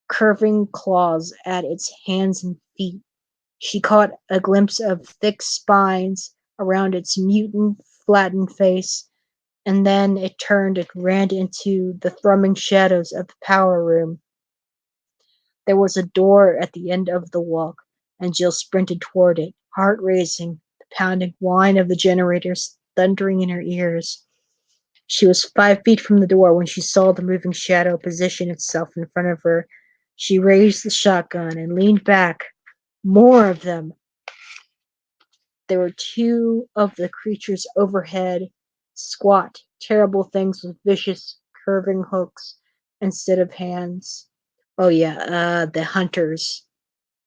curving claws at its hands and feet. She caught a glimpse of thick spines around its mutant, flattened face, and then it turned and ran into the thrumming shadows of the power room. There was a door at the end of the walk, and Jill sprinted toward it, heart racing, the pounding whine of the generators thundering in her ears. She was 5 feet from the door when she saw the moving shadow position itself in front of her. She raised the shotgun and leaned back. More of them. There were two of the creatures overhead, squat, terrible things with vicious, curving hooks instead of hands. Oh yeah, the hunters.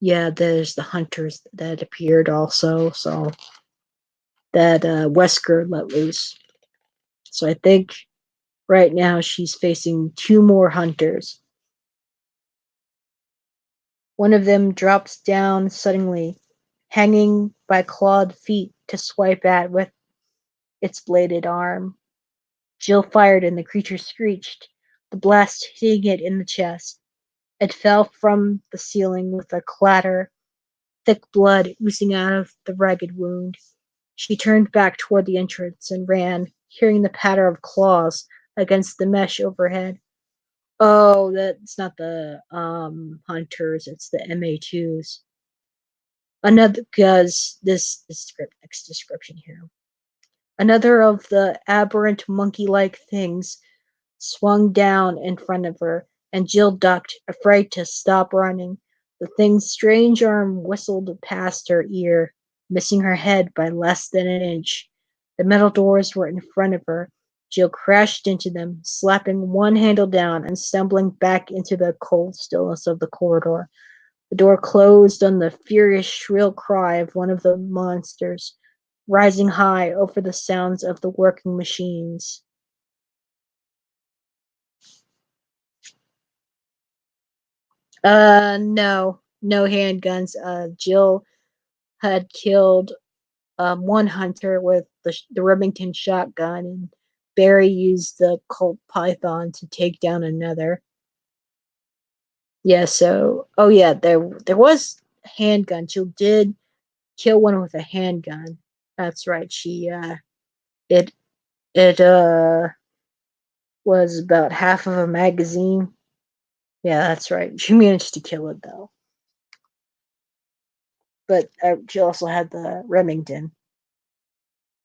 Yeah, there's the hunters that appeared also, so that Wesker let loose. So I think right now she's facing two more hunters. One of them drops down suddenly, hanging by clawed feet to swipe at with its bladed arm. Jill fired and the creature screeched, the blast hitting it in the chest. It fell from the ceiling with a clatter, thick blood oozing out of the ragged wound. She turned back toward the entrance and ran, hearing the patter of claws against the mesh overhead. Oh, that's not the hunters, it's the MA2s. Another, because this next description here. Another of the aberrant monkey-like things swung down in front of her, and Jill ducked, afraid to stop running. The thing's strange arm whistled past her ear, missing her head by less than an inch. The metal doors were in front of her. Jill crashed into them, slapping one handle down and stumbling back into the cold stillness of the corridor. The door closed on the furious shrill cry of one of the monsters, rising high over the sounds of the working machines. No handguns. Jill had killed one hunter with the Remington shotgun, and Barry used the Colt Python to take down another. Yeah, so oh yeah, there was a handgun. Jill did kill one with a handgun. That's right. It it was about half of a magazine. Yeah, that's right. She managed to kill it though. But she also had the Remington,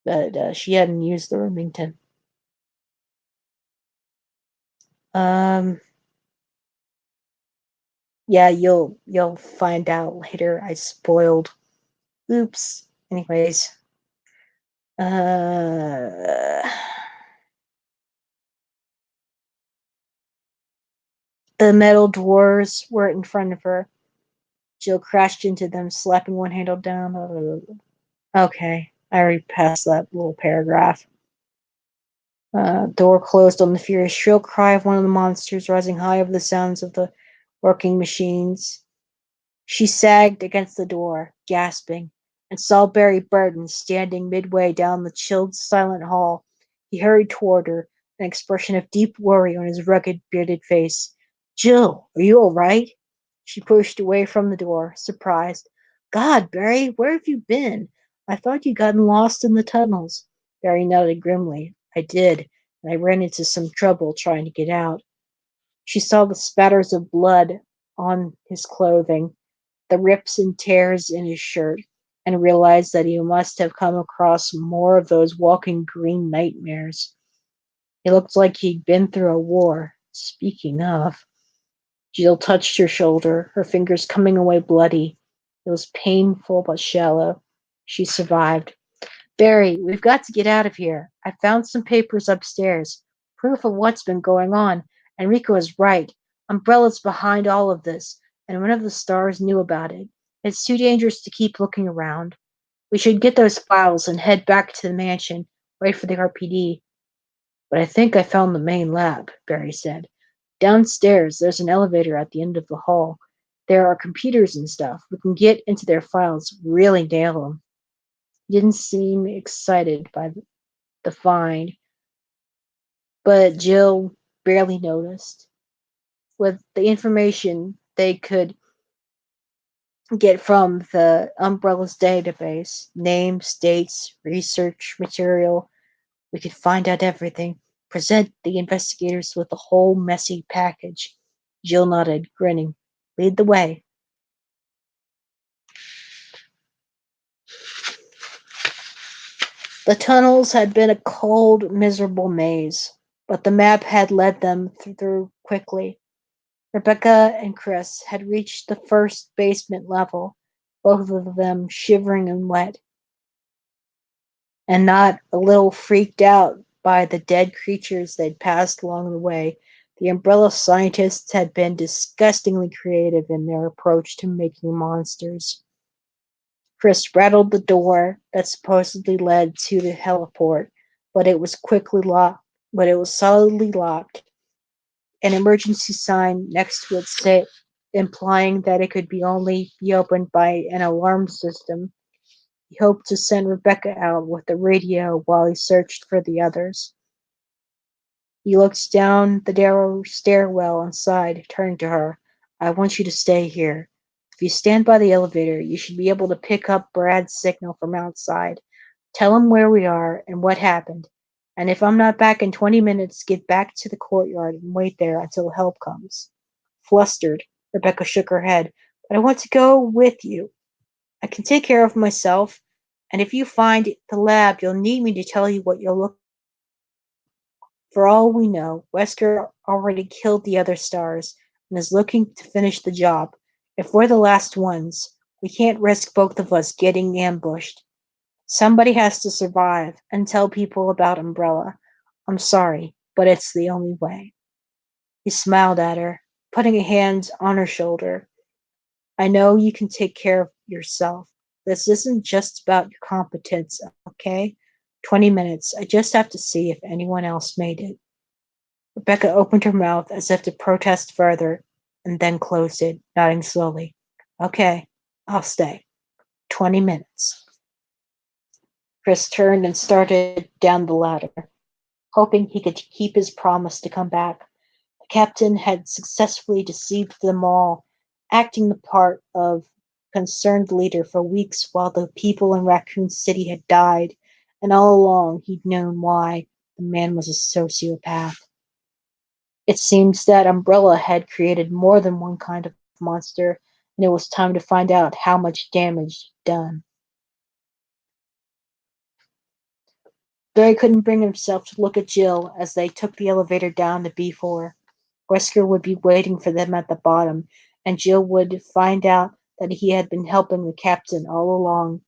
but she hadn't used the Remington. Um, yeah, you'll find out later. I spoiled. Oops. Anyways, uh, the metal doors were in front of her. Jill crashed into them, slapping one handle down. Okay, I already passed that little paragraph. Door closed on the furious shrill cry of one of the monsters, rising high over the sounds of the working machines. She sagged against the door, gasping, and saw Barry Burton standing midway down the chilled, silent hall. He hurried toward her, an expression of deep worry on his rugged, bearded face. "Jill, are you all right?" She pushed away from the door, surprised. "God, Barry, where have you been? I thought you'd gotten lost in the tunnels." Barry nodded grimly. "I did, and I ran into some trouble trying to get out." She saw the spatters of blood on his clothing, the rips and tears in his shirt, and realized that he must have come across more of those walking green nightmares. He looked like he'd been through a war. Speaking of, Jill touched her shoulder, her fingers coming away bloody. It was painful but shallow. She survived. "Barry, we've got to get out of here. I found some papers upstairs. Proof of what's been going on. Enrico is right. Umbrella's behind all of this, and one of the stars knew about it. It's too dangerous to keep looking around. We should get those files and head back to the mansion, wait for the RPD." "But I think I found the main lab," Barry said. "Downstairs, there's an elevator at the end of the hall. There are computers and stuff. We can get into their files, really nail them." He didn't seem excited by the find, but Jill barely noticed. With the information they could get from the Umbrella's database, names, dates, research material, we could find out everything, present the investigators with the whole messy package. Jill nodded, grinning. "Lead the way." The tunnels had been a cold, miserable maze, but the map had led them through quickly. Rebecca and Chris had reached the first basement level, both of them shivering and wet, and not a little freaked out by the dead creatures they'd passed along the way. The Umbrella scientists had been disgustingly creative in their approach to making monsters. Chris rattled the door that supposedly led to the heliport, but it was quickly locked. But it was solidly locked. An emergency sign next to it said, implying that it could only be opened by an alarm system. He hoped to send Rebecca out with the radio while he searched for the others. He looked down the narrow stairwell inside, turning to her. "I want you to stay here. If you stand by the elevator, you should be able to pick up Brad's signal from outside. Tell him where we are and what happened. And if I'm not back in 20 minutes, get back to the courtyard and wait there until help comes." Flustered, Rebecca shook her head. "But I want to go with you. I can take care of myself, and if you find the lab, you'll need me to tell you what you're looking for. For all we know, Wesker already killed the other stars and is looking to finish the job. If we're the last ones, we can't risk both of us getting ambushed. Somebody has to survive and tell people about Umbrella. I'm sorry, but it's the only way. He smiled at her, putting a hand on her shoulder. I know you can take care of yourself. This isn't just about your competence, okay? 20 minutes. I just have to see if anyone else made it. Rebecca opened her mouth as if to protest further, and then closed it, nodding slowly. Okay, I'll stay. 20 minutes. Chris turned and started down the ladder, hoping he could keep his promise to come back. The captain had successfully deceived them all, acting the part of concerned leader for weeks while the people in Raccoon City had died, and all along he'd known why. The man was a sociopath. It seems that Umbrella had created more than one kind of monster, and it was time to find out how much damage he'd done. Barry couldn't bring himself to look at Jill as they took the elevator down to B4. Wesker would be waiting for them at the bottom, and Jill would find out that he had been helping the captain all along.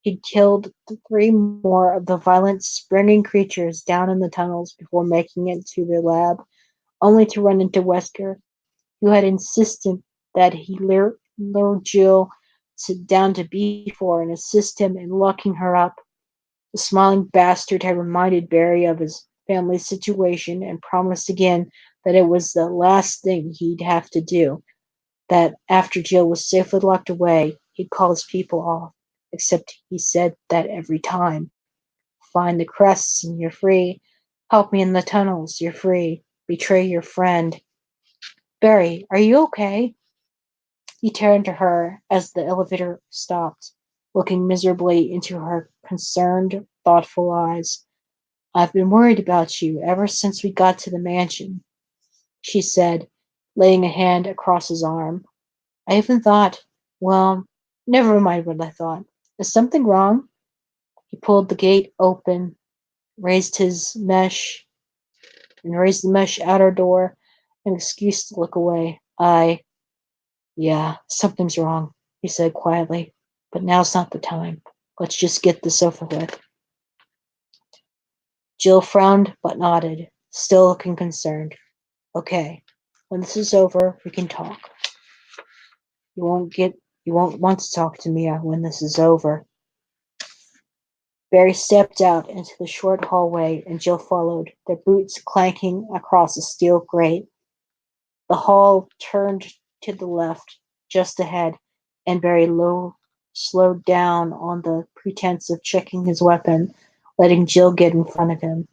He'd killed three more of the violent, springing creatures down in the tunnels before making it to their lab, only to run into Wesker, who had insisted that he lure Jill down to B4 and assist him in locking her up. The smiling bastard had reminded Barry of his family's situation and promised again that it was the last thing he'd have to do, that after Jill was safely locked away, he'd call his people off. Except he said that every time. Find the crests and you're free. Help me in the tunnels, you're free. Betray your friend. Barry, are you okay? He turned to her as the elevator stopped, looking miserably into her concerned, thoughtful eyes. I've been worried about you ever since we got to the mansion, she said, laying a hand across his arm. I even thought, well, never mind what I thought. Is something wrong? He pulled the gate open, raised his mesh, and raised the mesh outer door, and excused to look away. Yeah, something's wrong, he said quietly. But now's not the time. Let's just get this over with. Jill frowned but nodded, still looking concerned. Okay, when this is over, we can talk. You won't get you won't want to talk to me when this is over. Barry stepped out into the short hallway and Jill followed, their boots clanking across a steel grate. The hall turned to the left, just ahead, and Barry slowed down on the pretense of checking his weapon, letting Jill get in front of him.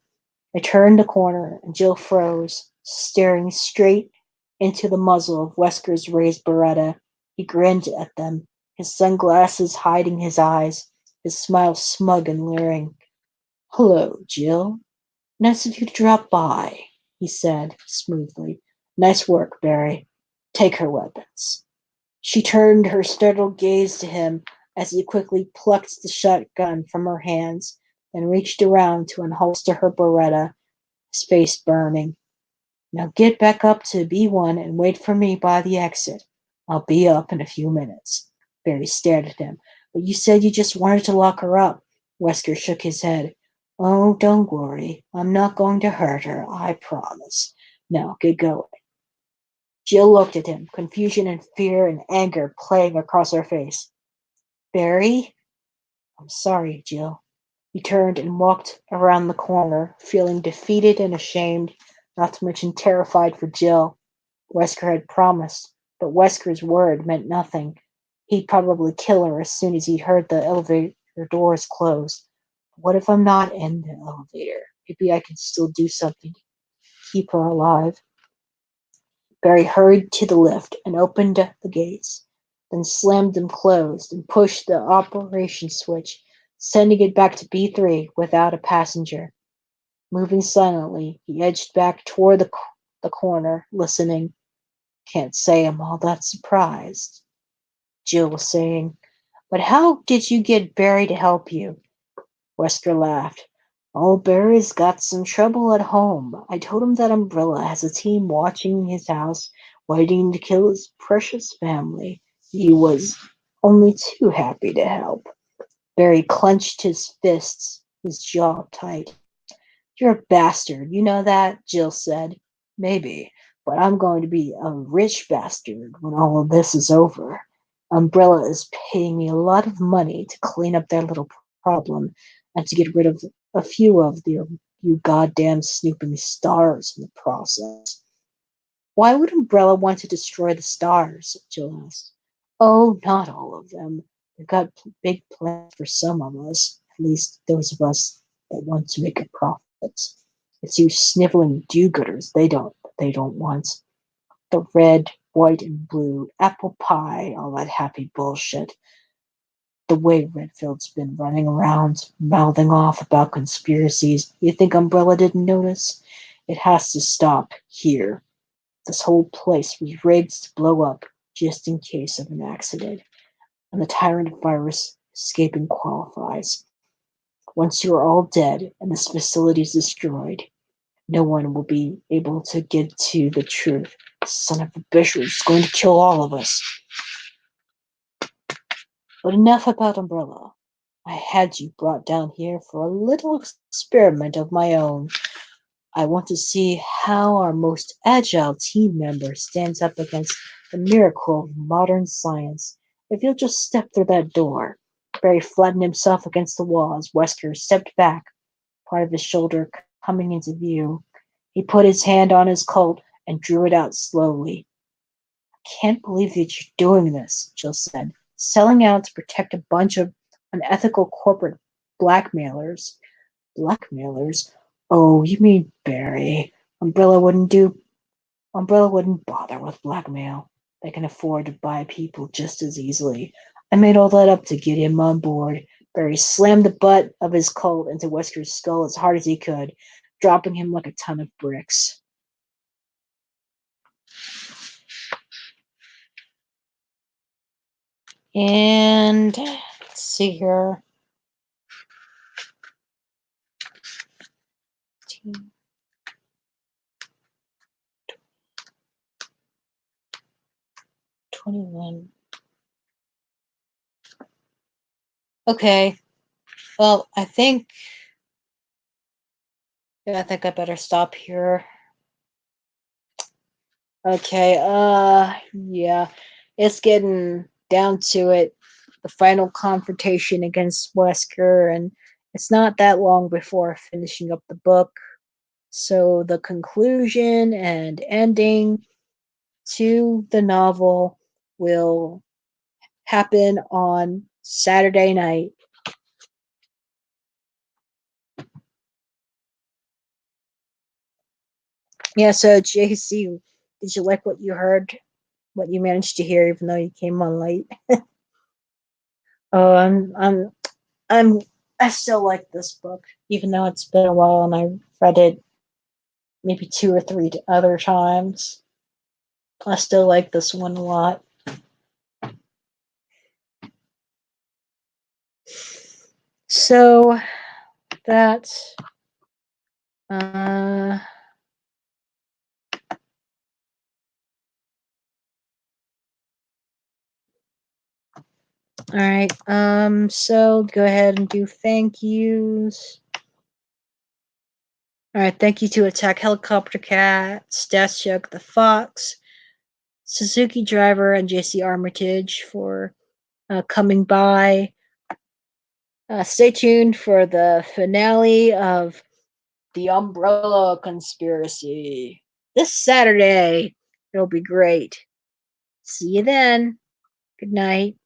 They turned the corner, and Jill froze, staring straight into the muzzle of Wesker's raised Beretta. He grinned at them, his sunglasses hiding his eyes, his smile smug and leering. Hello, Jill. Nice of you to drop by, he said smoothly. Nice work, Barry. Take her weapons. She turned her startled gaze to him as he quickly plucked the shotgun from her hands, then reached around to unholster her Beretta, his face burning. Now get back up to B1 and wait for me by the exit. I'll be up in a few minutes. Barry stared at him. But you said you just wanted to lock her up. Wesker shook his head. Oh, don't worry. I'm not going to hurt her, I promise. Now get going. Jill looked at him, confusion and fear and anger playing across her face. Barry? I'm sorry, Jill. He turned and walked around the corner, feeling defeated and ashamed, not to mention terrified for Jill. Wesker had promised, but Wesker's word meant nothing. He'd probably kill her as soon as he heard the elevator doors close. What if I'm not in the elevator? Maybe I can still do something to keep her alive. Barry hurried to the lift and opened the gates, then slammed them closed and pushed the operation switch, sending it back to B3 without a passenger. Moving silently, he edged back toward the corner, listening. Can't say I'm all that surprised, Jill was saying. But how did you get Barry to help you? Wesker laughed. Oh, Barry's got some trouble at home. I told him that Umbrella has a team watching his house, waiting to kill his precious family. He was only too happy to help. Barry clenched his fists, his jaw tight. You're a bastard, you know that? Jill said. Maybe, but I'm going to be a rich bastard when all of this is over. Umbrella is paying me a lot of money to clean up their little problem and to get rid of a few of you goddamn snooping stars in the process. Why would Umbrella want to destroy the stars? Jill asked. Oh, not all of them. They've got big plans for some of us, at least those of us that want to make a profit. It's you sniveling do-gooders they don't want. The red, white, and blue, apple pie, all that happy bullshit. The way Redfield's been running around, mouthing off about conspiracies. You think Umbrella didn't notice? It has to stop here. This whole place was rigged to blow up just in case of an accident, and the tyrant virus escaping qualifies. Once you are all dead and this facility is destroyed, no one will be able to get to the truth. Son of a bitch is going to kill all of us. But enough about Umbrella. I had you brought down here for a little experiment of my own. I want to see how our most agile team member stands up against the miracle of modern science. If you'll just step through that door. Barry flattened himself against the wall as Wesker stepped back, part of his shoulder coming into view. He put his hand on his Colt and drew it out slowly. I can't believe that you're doing this, Jill said. Selling out to protect a bunch of unethical corporate blackmailers. Blackmailers? Oh, you mean Barry. Umbrella wouldn't bother with blackmail. They can afford to buy people just as easily. I made all that up to get him on board. Barry slammed the butt of his Colt into Wesker's skull as hard as he could, dropping him like a ton of bricks. And let's see here. 21. Okay. Well, I think I better stop here. Okay, yeah. It's getting down to it. The final confrontation against Wesker, and it's not that long before finishing up the book. So the conclusion and ending to the novel will happen on Saturday night. Yeah, so JC, did you like what you heard? What you managed to hear, even though you came on late? Oh, I'm, I still like this book, even though it's been a while and I read it maybe 2 or 3 other times. I still like this one a lot. So that's all right. So go ahead and do thank yous. All right. Thank you to Attack Helicopter Cat, Stashuk the Fox, Suzuki Driver, and JC Armitage for coming by. Stay tuned for the finale of The Umbrella Conspiracy this Saturday. It'll be great. See you then. Good night.